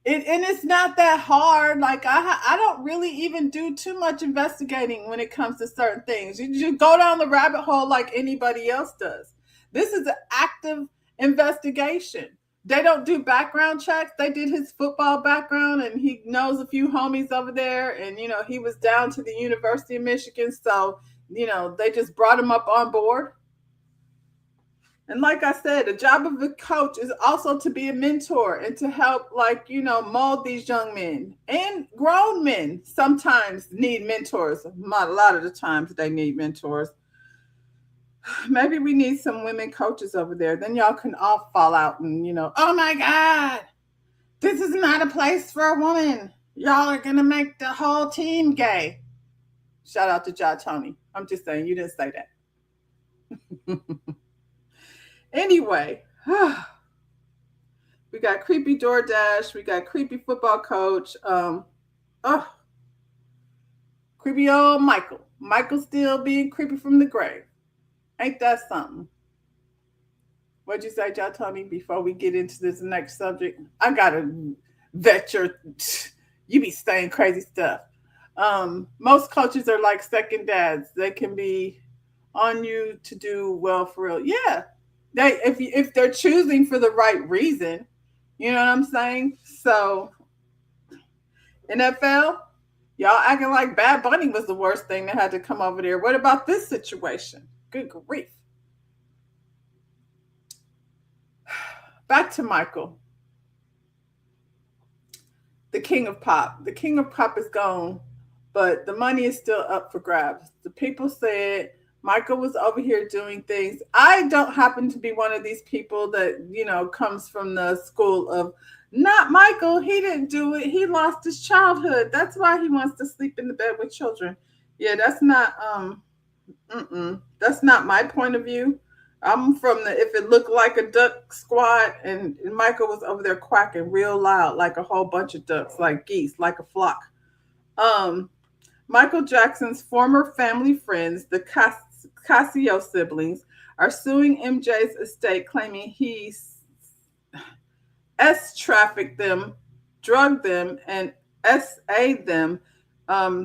And it's not that hard. Like I don't really even do too much investigating when it comes to certain things. You just go down the rabbit hole like anybody else does. This is an active investigation. They don't do background checks. They did his football background and he knows a few homies over there. And, he was down to the University of Michigan. So, they just brought him up on board. And like I said, the job of a coach is also to be a mentor and to help, mold these young men and grown men. Sometimes need mentors. A lot of the times they need mentors. Maybe we need some women coaches over there. Then y'all can all fall out and, oh my God, this is not a place for a woman. Y'all are going to make the whole team gay. Shout out to Ja Tony. I'm just saying, you didn't say that. Anyway, we got creepy DoorDash. We got creepy football coach. Creepy old Michael. Michael still being creepy from the grave. Ain't that something? What'd you say, Ja Tony, before we get into this next subject? I gotta vet you be saying crazy stuff. Most coaches are like second dads. They can be on you to do well for real. Yeah. If they're choosing for the right reason, you know what I'm saying? So NFL, y'all acting like Bad Bunny was the worst thing that had to come over there. What about this situation? Good grief. Back to Michael. The king of pop. The king of pop is gone, but the money is still up for grabs. The people said Michael was over here doing things. I don't happen to be one of these people that, comes from the school of, not Michael, he didn't do it. He lost his childhood. That's why he wants to sleep in the bed with children. Yeah, that's not that's not my point of view. I'm from the if it looked like a duck squad, and Michael was over there quacking real loud like a whole bunch of ducks, like geese, like a flock. Michael Jackson's former family friends, the Casio siblings, are suing MJ's estate, claiming he trafficked them, drugged them, and SA'd them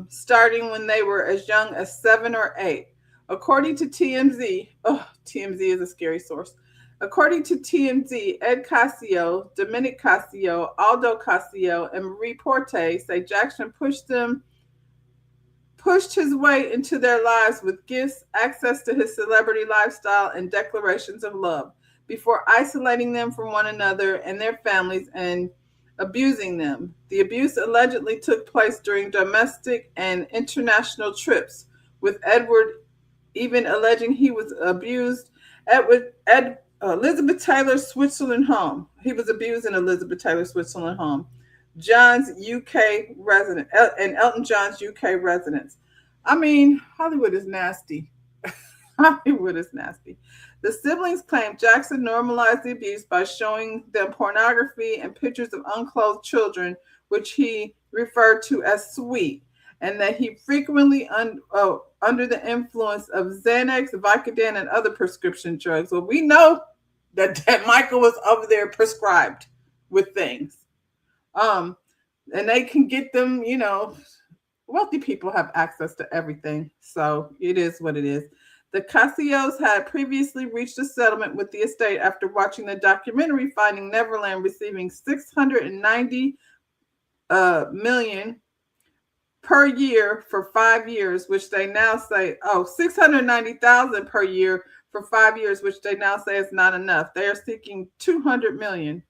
starting when they were as young as 7 or 8. According to TMZ, TMZ is a scary source. According to TMZ, Ed Casio, Dominic Casio, Aldo Casio, and Marie Porte say Jackson pushed his way into their lives with gifts, access to his celebrity lifestyle, and declarations of love before isolating them from one another and their families and abusing them. The abuse allegedly took place during domestic and international trips, with Edward even alleging he was abused at Elizabeth Taylor's Switzerland home. He was abused in Elizabeth Taylor's Switzerland home. John's UK resident and Elton John's UK residence. I mean, Hollywood is nasty. Hollywood is nasty. The siblings claim Jackson normalized the abuse by showing them pornography and pictures of unclothed children, which he referred to as sweet, and that he frequently under the influence of Xanax, Vicodin, and other prescription drugs. Well, we know that Michael was over there prescribed with things. And they can get them, wealthy people have access to everything. So it is what it is. The Casios had previously reached a settlement with the estate after watching the documentary Finding Neverland, receiving $690 million per year for 5 years, which they now say, $690,000 per year for 5 years, which they now say is not enough. They are seeking $200 million.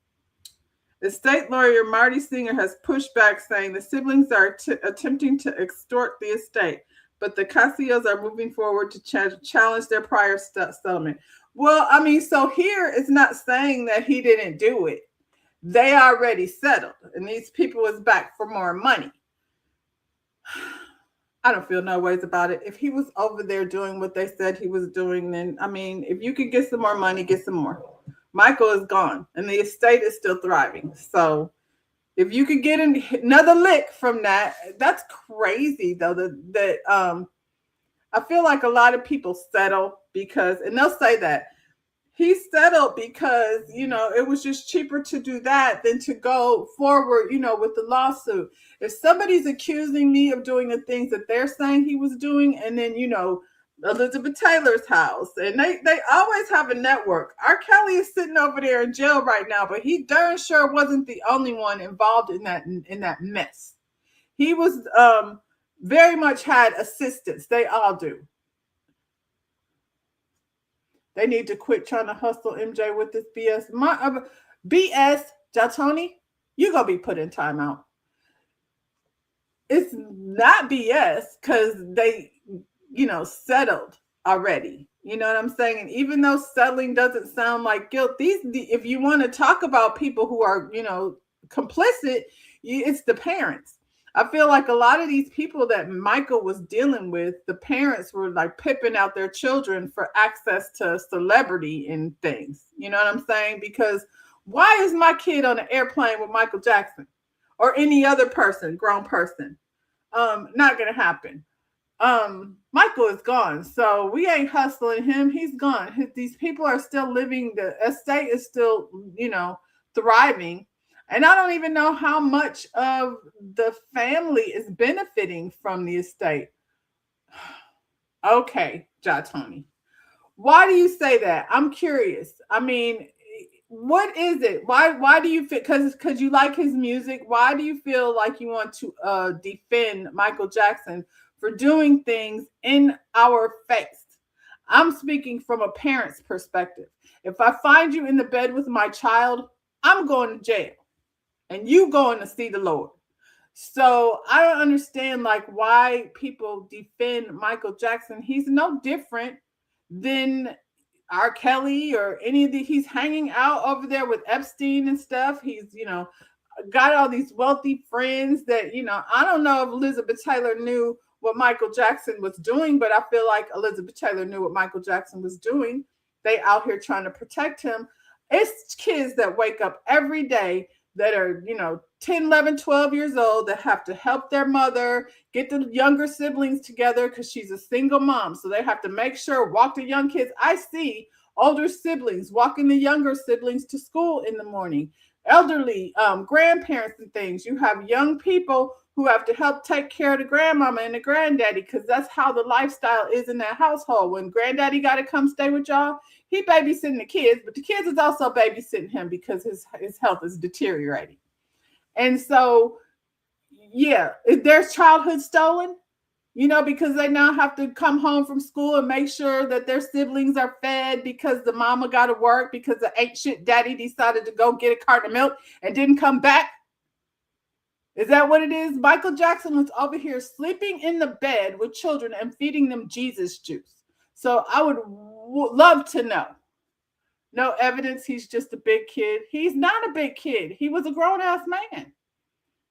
Estate lawyer Marty Singer has pushed back, saying the siblings are attempting to extort the estate, but the Casios are moving forward to challenge their prior settlement. Well, I mean, so here it's not saying that he didn't do it. They already settled, and these people is back for more money. I don't feel no ways about it. If he was over there doing what they said he was doing, then, I mean, if you could get some more money, get some more. Michael is gone, and the estate is still thriving. So if you could get another lick from that, that's crazy, though, that I feel like a lot of people settle because, and they'll say that, he settled because, it was just cheaper to do that than to go forward, with the lawsuit. If somebody's accusing me of doing the things that they're saying he was doing, and then, Elizabeth Taylor's house, and they always have a network. R. Kelly is sitting over there in jail right now, but he darn sure wasn't the only one involved in that mess. He was very much had assistants. They all do. They need to quit trying to hustle MJ with this BS. BS, Jatoni, you're going to be put in timeout. It's not BS because they, settled already. You know what I'm saying? And even though settling doesn't sound like guilt, if you want to talk about people who are, complicit, it's the parents. I feel like a lot of these people that Michael was dealing with, the parents were like pipping out their children for access to celebrity and things. You know what I'm saying? Because why is my kid on an airplane with Michael Jackson or any other person, grown person? Not gonna happen. Michael is gone, so we ain't hustling him. He's gone. These people are still living. The estate is still, thriving. And I don't even know how much of the family is benefiting from the estate. Okay, Jatoni. Why do you say that? I'm curious. I mean, what is it? Why do you feel, because you like his music? Why do you feel like you want to defend Michael Jackson for doing things in our face? I'm speaking from a parent's perspective. If I find you in the bed with my child, I'm going to jail. And you going to see the Lord. So I don't understand like why people defend Michael Jackson. He's no different than R. Kelly or any of the, he's hanging out over there with Epstein and stuff. He's, got all these wealthy friends that, I don't know if Elizabeth Taylor knew what Michael Jackson was doing, but I feel like Elizabeth Taylor knew what Michael Jackson was doing. They out here trying to protect him. It's kids that wake up every day that are, 10, 11, 12 years old that have to help their mother get the younger siblings together because she's a single mom. So they have to make sure, walk the young kids. I see older siblings walking the younger siblings to school in the morning, elderly grandparents and things. You have young people who have to help take care of the grandmama and the granddaddy because that's how the lifestyle is in that household. When granddaddy got to come stay with y'all, he babysitting the kids, but the kids is also babysitting him because his health is deteriorating. And so, yeah, there's childhood stolen, because they now have to come home from school and make sure that their siblings are fed because the mama got to work because the ain't shit daddy decided to go get a carton of milk and didn't come back. Is that what it is? Michael Jackson was over here sleeping in the bed with children and feeding them Jesus juice. So I would love to know. No evidence. He's just a big kid. He's not a big kid. He was a grown-ass man.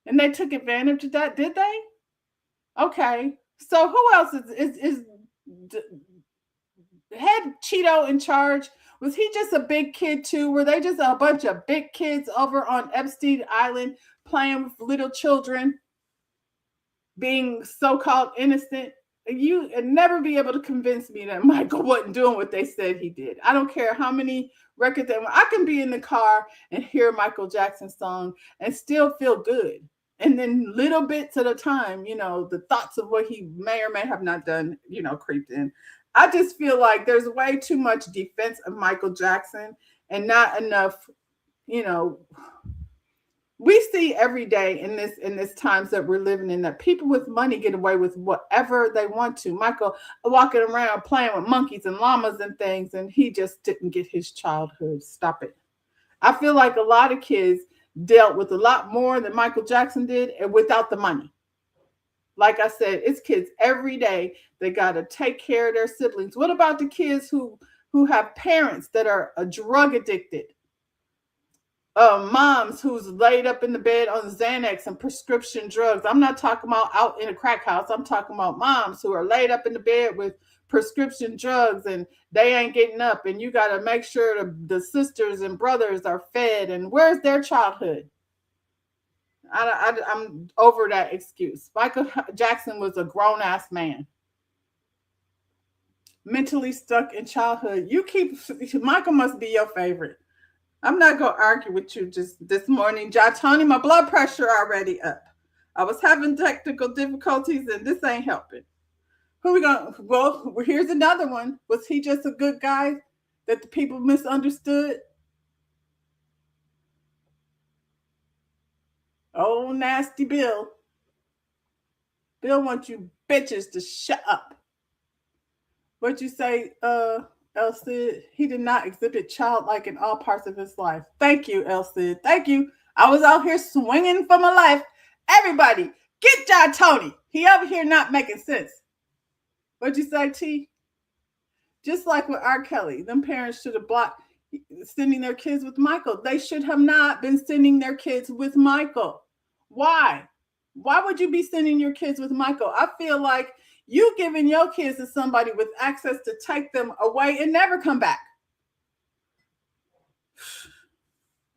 And they took advantage of that, did they? Okay. So who else is head Cheeto in charge? Was he just a big kid too? Were they just a bunch of big kids over on Epstein Island playing with little children, being so-called innocent? You never be able to convince me that Michael wasn't doing what they said he did. I don't care how many records I can be in the car and hear Michael Jackson's song and still feel good. And then little bits at a time, the thoughts of what he may or may have not done, creeped in. I just feel like there's way too much defense of Michael Jackson and not enough, we see every day in this times that we're living in that people with money get away with whatever they want to. Michael walking around playing with monkeys and llamas and things, and he just didn't get his childhood. Stop it. I feel like a lot of kids dealt with a lot more than Michael Jackson did and without the money. Like I said, it's kids every day. They got to take care of their siblings. What about the kids who have parents that are drug addicted? Moms who's laid up in the bed on Xanax and prescription drugs. I'm not talking about out in a crack house. I'm talking about moms who are laid up in the bed with prescription drugs and they ain't getting up. And you got to make sure the sisters and brothers are fed. And where's their childhood? I'm over that excuse. Michael Jackson was a grown-ass man. Mentally stuck in childhood. Michael must be your favorite. I'm not going to argue with you just this morning. Tony, my blood pressure already up. I was having technical difficulties and this ain't helping. Who we going to? Well, here's another one. Was he just a good guy that the people misunderstood? Oh, nasty Bill. Bill wants you bitches to shut up. What'd you say, El Cid? He did not exhibit childlike in all parts of his life. Thank you, El Cid. Thank you. I was out here swinging for my life. Everybody, get John Tony. He over here not making sense. What'd you say, T? Just like with R. Kelly, them parents should have blocked sending their kids with Michael. They should have not been sending their kids with Michael. Why? Why would you be sending your kids with Michael? I feel like you giving your kids to somebody with access to take them away and never come back.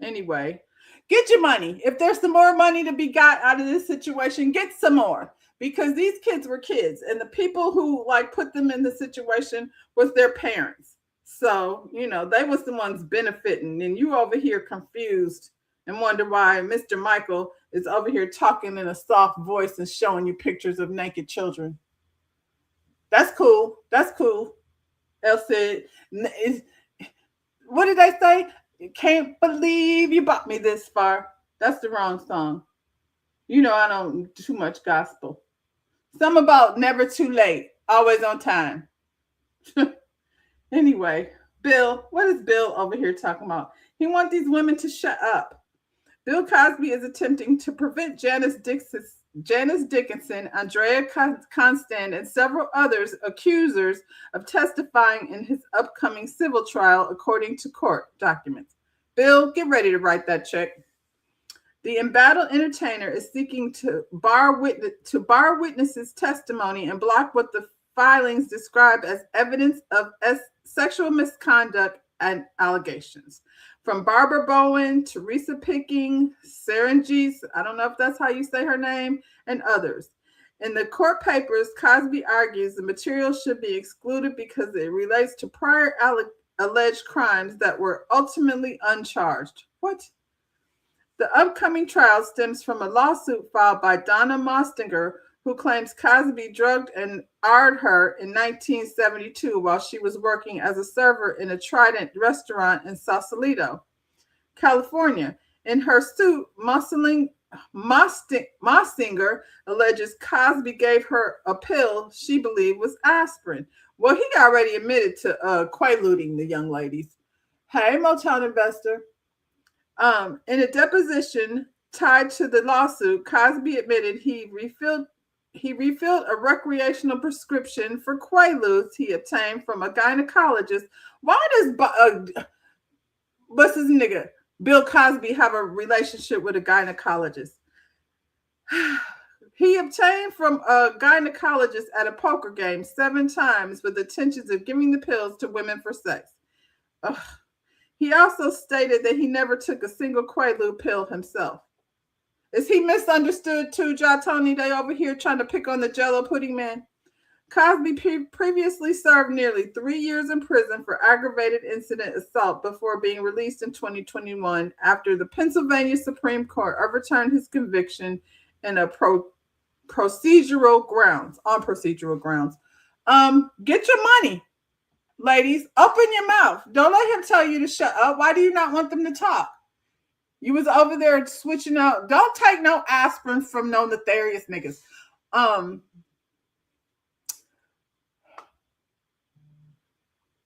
Anyway, get your money. If there's some more money to be got out of this situation, get some more. Because these kids were kids, and the people who like put them in the situation was their parents. So, you know, they was the ones benefiting, and you over here confused and wonder why Mr. Michael is over here talking in a soft voice and showing you pictures of naked children. That's cool. That's cool. Elle said, what did they say? Can't believe you brought me this far. That's the wrong song. You know, I don't do too much gospel. Some about never too late, always on time. Anyway, Bill, what is Bill over here talking about? He wants these women to shut up. Bill Cosby is attempting to prevent Janice Dickinson, Andrea Constand, and several others accusers of testifying in his upcoming civil trial, according to court documents. Bill, get ready to write that check. The embattled entertainer is seeking to bar witnesses' testimony and block what the filings describe as evidence of sexual misconduct and allegations. From Barbara Bowen, Teresa Picking, Saranjeet, I don't know if that's how you say her name, and others. In the court papers, Cosby argues the material should be excluded because it relates to prior alleged crimes that were ultimately uncharged. What? The upcoming trial stems from a lawsuit filed by Donna Mostinger, who claims Cosby drugged and arred her in 1972 while she was working as a server in a Trident restaurant in Sausalito, California. In her suit, Mostinger alleges Cosby gave her a pill she believed was aspirin. Well, he already admitted to quaaluding the young ladies. Hey, Motown investor. In a deposition tied to the lawsuit, Cosby admitted he refilled a recreational prescription for Quaaludes he obtained from a gynecologist. Why does what's his nigga Bill Cosby have a relationship with a gynecologist? He obtained from a gynecologist at a poker game 7 times with intentions of giving the pills to women for sex. Ugh. He also stated that he never took a single Quaalude pill himself. Is he misunderstood too, Tony? They over here trying to pick on the Jello pudding man. Cosby previously served nearly 3 years in prison for aggravated incident assault before being released in 2021 after the Pennsylvania Supreme Court overturned his conviction in a procedural grounds. Get your money. Ladies, open your mouth. Don't let him tell you to shut up. Why do you not want them to talk? You was over there switching out. Don't take no aspirin from no nefarious niggas.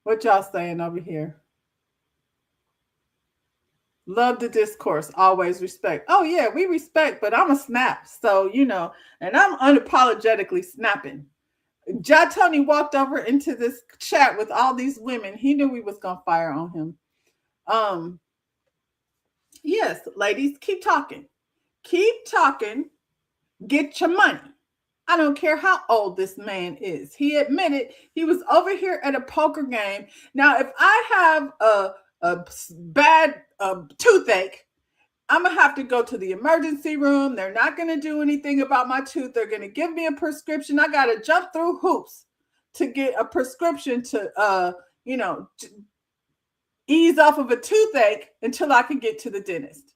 What y'all saying over here? Love the discourse. Always respect. Oh, yeah, we respect, but I'm a snap. So, you know, and I'm unapologetically snapping. Tony walked over into this chat with all these women. He knew we was going to fire on him. Yes, ladies, keep talking. Keep talking. Get your money. I don't care how old this man is. He admitted he was over here at a poker game. Now, if I have a bad toothache, I'm going to have to go to the emergency room. They're not going to do anything about my tooth. They're going to give me a prescription. I got to jump through hoops to get a prescription to, ease off of a toothache until I can get to the dentist.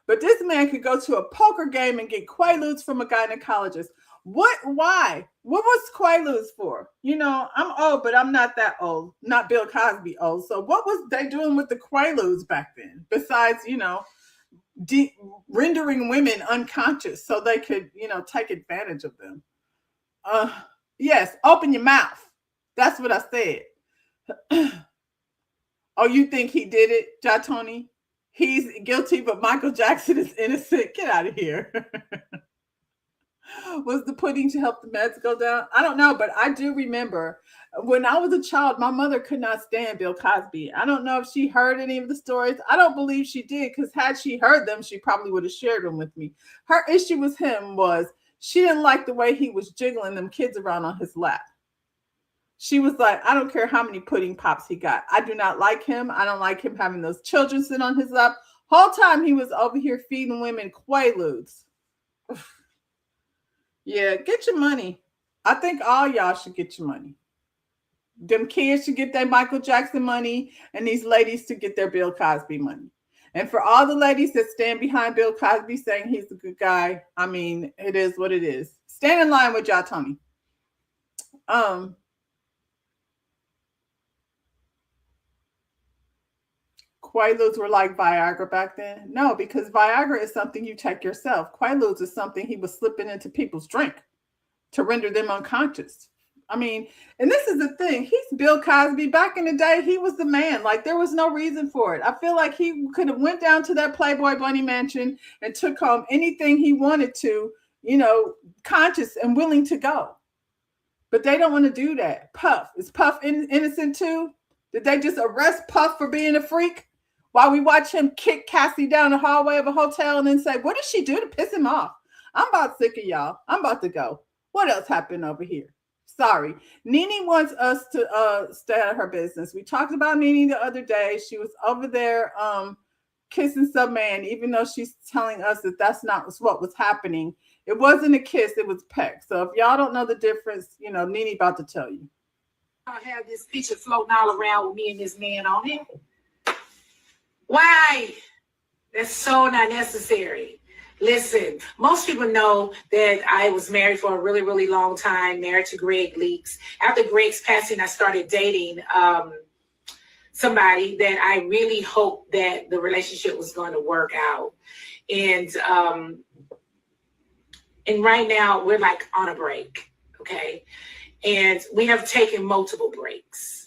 But this man could go to a poker game and get Quaaludes from a gynecologist. What? Why? What was Quaaludes for? You know, I'm old, but I'm not that old. Not Bill Cosby old. So what was they doing with the Quaaludes back then? Besides, you know, rendering women unconscious so they could, you know, take advantage of them. Yes, open your mouth. That's what I said. Oh, you think he did it, Tony? He's guilty, but Michael Jackson is innocent. Get out of here. Was the pudding to help the meds go down? I don't know, but I do remember when I was a child, my mother could not stand Bill Cosby. I don't know if she heard any of the stories. I don't believe she did, because had she heard them, she probably would have shared them with me. Her issue with him was She didn't like the way he was jiggling them kids around on his lap. She was like, I don't care how many pudding pops he got. I do not like him. I don't like him having those children sit on his lap. Whole time he was over here feeding women Quaaludes. Yeah, get your money. I think all y'all should get your money. Them kids should get their Michael Jackson money, and these ladies should get their Bill Cosby money. And for all the ladies that stand behind Bill Cosby saying he's a good guy, I mean, it is what it is. Stand in line with y'all, Tony. Quaaludes were like Viagra back then? No, because Viagra is something you take yourself. Quaaludes is something he was slipping into people's drink to render them unconscious. I mean, and this is the thing. He's Bill Cosby. Back in the day, he was the man. Like, there was no reason for it. I feel like he could have went down to that Playboy Bunny mansion and took home anything he wanted to, you know, conscious and willing to go. But they don't want to do that. Puff. Is Puff innocent too? Did they just arrest Puff for being a freak? While we watch him kick Cassie down the hallway of a hotel and then say, what did she do to piss him off? I'm about sick of y'all. I'm about to go. What else happened over here? Sorry. Nene wants us to stay out of her business. We talked about Nene the other day. She was over there kissing some man, even though she's telling us that that's not what was happening. It wasn't a kiss. It was peck. So if y'all don't know the difference, you know, Nene about to tell you. I have this picture floating all around with me and this man on it. Why? That's so not necessary. Listen, most people know that I was married for a really, really long time, married to Greg Leaks. After Greg's passing, I started dating somebody that I really hoped that the relationship was going to work out. And right now we're like on a break, okay? And we have taken multiple breaks.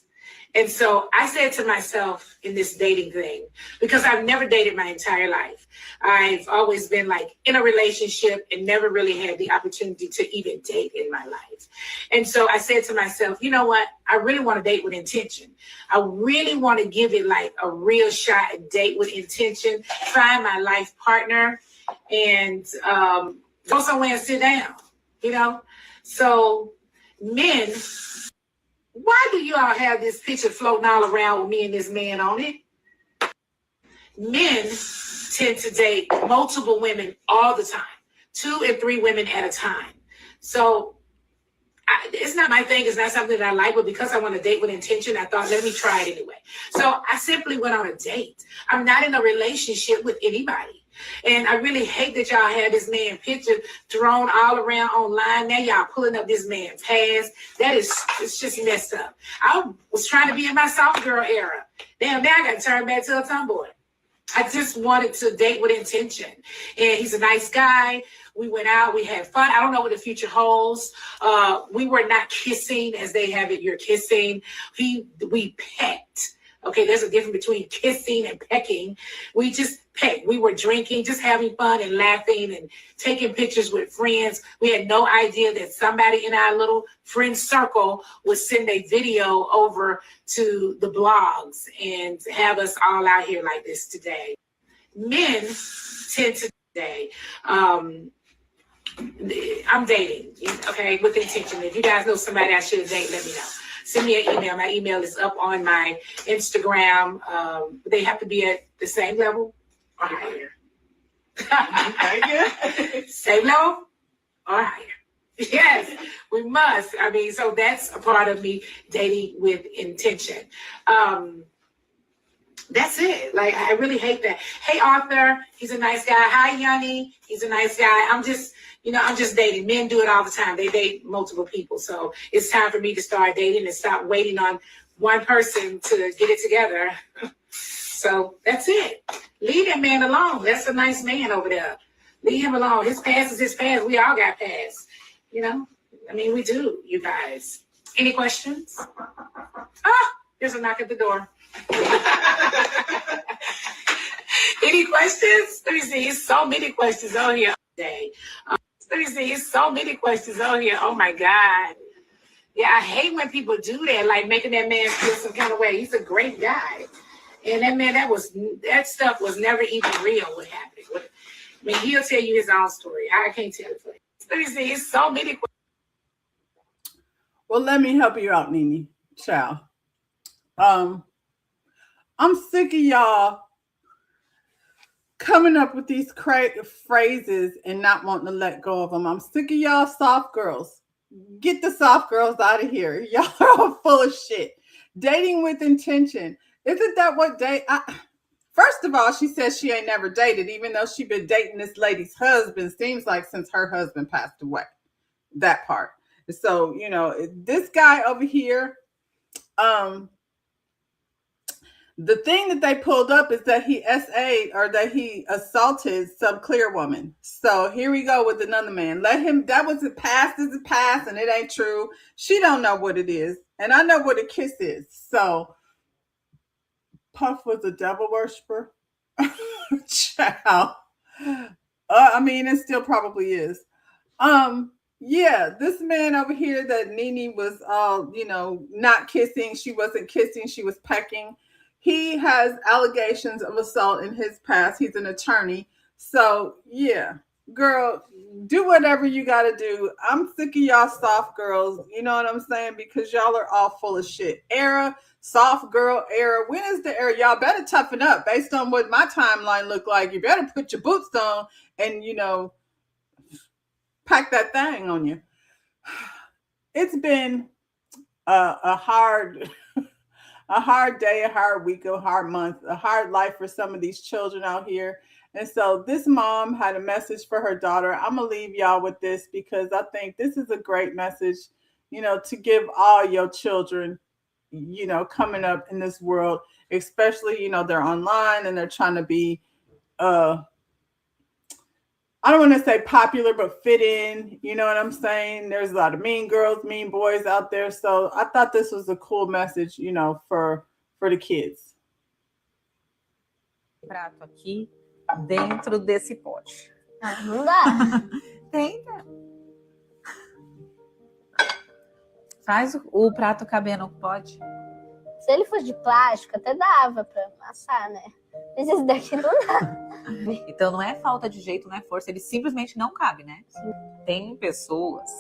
And so I said to myself in this dating thing, because I've never dated my entire life. I've always been like in a relationship and never really had the opportunity to even date in my life. And so I said to myself, you know what? I really want to date with intention. I really want to give it like a real shot and date with intention, find my life partner and go somewhere and sit down, you know? So men, why do you all have this picture floating all around with me and this man on it? Men tend to date multiple women all the time, 2 and 3 women at a time. So it's not my thing. It's not something that I like, but because I want to date with intention, I thought, let me try it anyway. So I simply went on a date. I'm not in a relationship with anybody. And I really hate that y'all had this man picture thrown all around online. Now y'all pulling up this man's past. It's just messed up. I was trying to be in my soft girl era. Damn, now I got to turn back to a tomboy. I just wanted to date with intention. And he's a nice guy. We went out. We had fun. I don't know what the future holds. We were not kissing as they have it. You're kissing. We pecked. Okay, there's a difference between kissing and pecking. We just pecked. We were drinking, just having fun and laughing and taking pictures with friends. We had no idea that somebody in our little friend circle would send a video over to the blogs and have us all out here like this today. Men tend to today. I'm dating, okay, with intention. If you guys know somebody I should date, let me know. Send me an email. My email is up on my Instagram. They have to be at the same level or higher. Same level or higher. Yes, we must. I mean, so that's a part of me dating with intention. That's it. Like, I really hate that. Hey, Arthur, he's a nice guy. Hi, Yanni, he's a nice guy. I'm just dating. Men do it all the time. They date multiple people. So it's time for me to start dating and stop waiting on one person to get it together. So that's it. Leave that man alone. That's a nice man over there. Leave him alone. His past is his past. We all got past. You know? I mean, we do, you guys. Any questions? There's a knock at the door. Any questions? Let me see. So many questions on here today. Let me see. So many questions on here. Oh my God. Yeah, I hate when people do that, like making that man feel some kind of way. He's a great guy. And that man, that stuff was never even real, what happened. I mean, he'll tell you his own story. I can't tell it for you. Let me see. It's so many. Well, let me help you out, Nene. Child. I'm sick of y'all coming up with these phrases and not wanting to let go of them. I'm sick of y'all soft girls. Get the soft girls out of here. Y'all are all full of shit. Dating with intention. Isn't that what First of all, she says she ain't never dated, even though she been dating this lady's husband, seems like since her husband passed away. That part. So, this guy over here, the thing that they pulled up is that he SA'd or that he assaulted some clear woman. So here we go with another man. Let him, that was it, past is a past and it ain't true. She don't know what it is. And I know what a kiss is. So Puff was a devil worshiper. Child. I mean, it still probably is. Yeah, this man over here that Nene was not kissing. She wasn't kissing, she was pecking. He has allegations of assault in his past. He's an attorney. So yeah, girl, do whatever you gotta do. I'm sick of y'all soft girls. You know what I'm saying? Because y'all are all full of shit. Era, soft girl era. When is the era? Y'all better toughen up based on what my timeline looked like. You better put your boots on and pack that thing on you. It's been a hard day, a hard week, a hard month, a hard life for some of these children out here. And so this mom had a message for her daughter. I'm going to leave y'all with this because I think this is a great message, to give all your children, coming up in this world, especially, they're online and they're trying to be, I don't want to say popular, but fit in. You know what I'm saying? There's a lot of mean girls, mean boys out there. So I thought this was a cool message, for the kids. Prato aqui dentro desse pote. Não dá. Tenta. Faz o prato caber no pote. Se ele fosse de plástico, até dava pra amassar, né? Mas esse daqui não dá. Então não é falta de jeito, não é força, ele simplesmente não cabe, né? Sim. Tem pessoas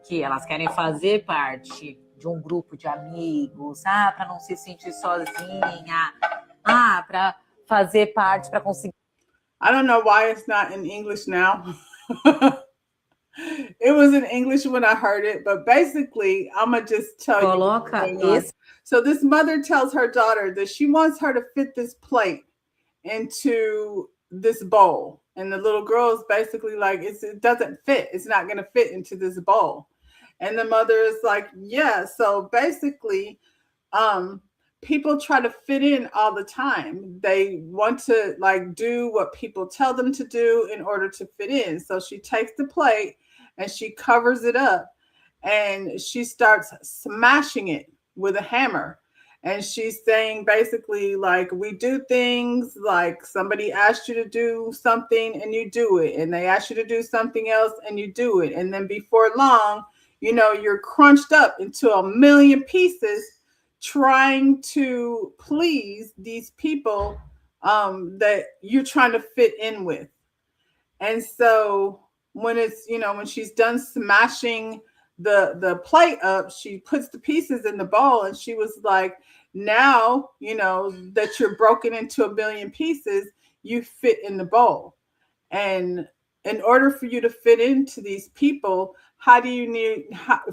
que elas querem fazer parte de um grupo de amigos, para não se sentir sozinha, para fazer parte, para conseguir. I don't know why it's not in English now. It was in English when I heard it, but basically, I'm going to just tell Coloca you. esse. So this mother tells her daughter that she wants her to fit this plate into this bowl. And the little girl is basically like, it doesn't fit. It's not going to fit into this bowl. And the mother is like, yeah. So basically, people try to fit in all the time. They want to do what people tell them to do in order to fit in. So she takes the plate and she covers it up and she starts smashing it with a hammer. And she's saying basically we do things like somebody asked you to do something and you do it. And they ask you to do something else and you do it. And then before long, you're crunched up into a million pieces trying to please these people that you're trying to fit in with. And so when it's, when she's done smashing the plate up, she puts the pieces in the bowl and she was like, now, that you're broken into a million pieces, you fit in the bowl. And in order for you to fit into these people, how do you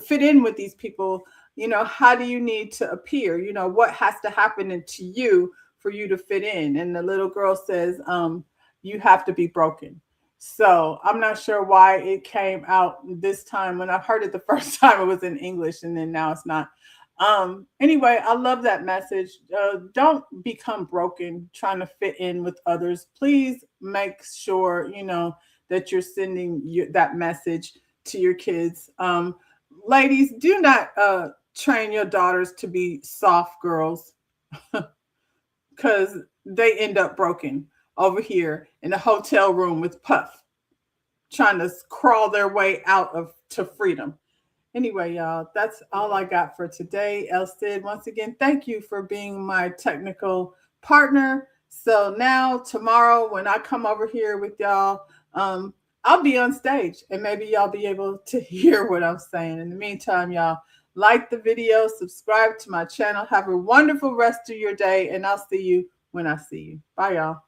fit in with these people? How do you need to appear? What has to happen to you for you to fit in? And the little girl says, you have to be broken. So I'm not sure why it came out this time. When I heard it the first time, it was in English and then now it's not. Anyway, I love that message. Don't become broken trying to fit in with others. Please make sure, that you're sending that message to your kids. Ladies, do not train your daughters to be soft girls because they end up broken over here in a hotel room with Puff trying to crawl their way out to freedom. Anyway, y'all, that's all I got for today. El Cid, once again, thank you for being my technical partner. So now tomorrow when I come over here with y'all, I'll be on stage and maybe y'all be able to hear what I'm saying. In the meantime, y'all like the video, subscribe to my channel. Have a wonderful rest of your day, and I'll see you when I see you. Bye, y'all.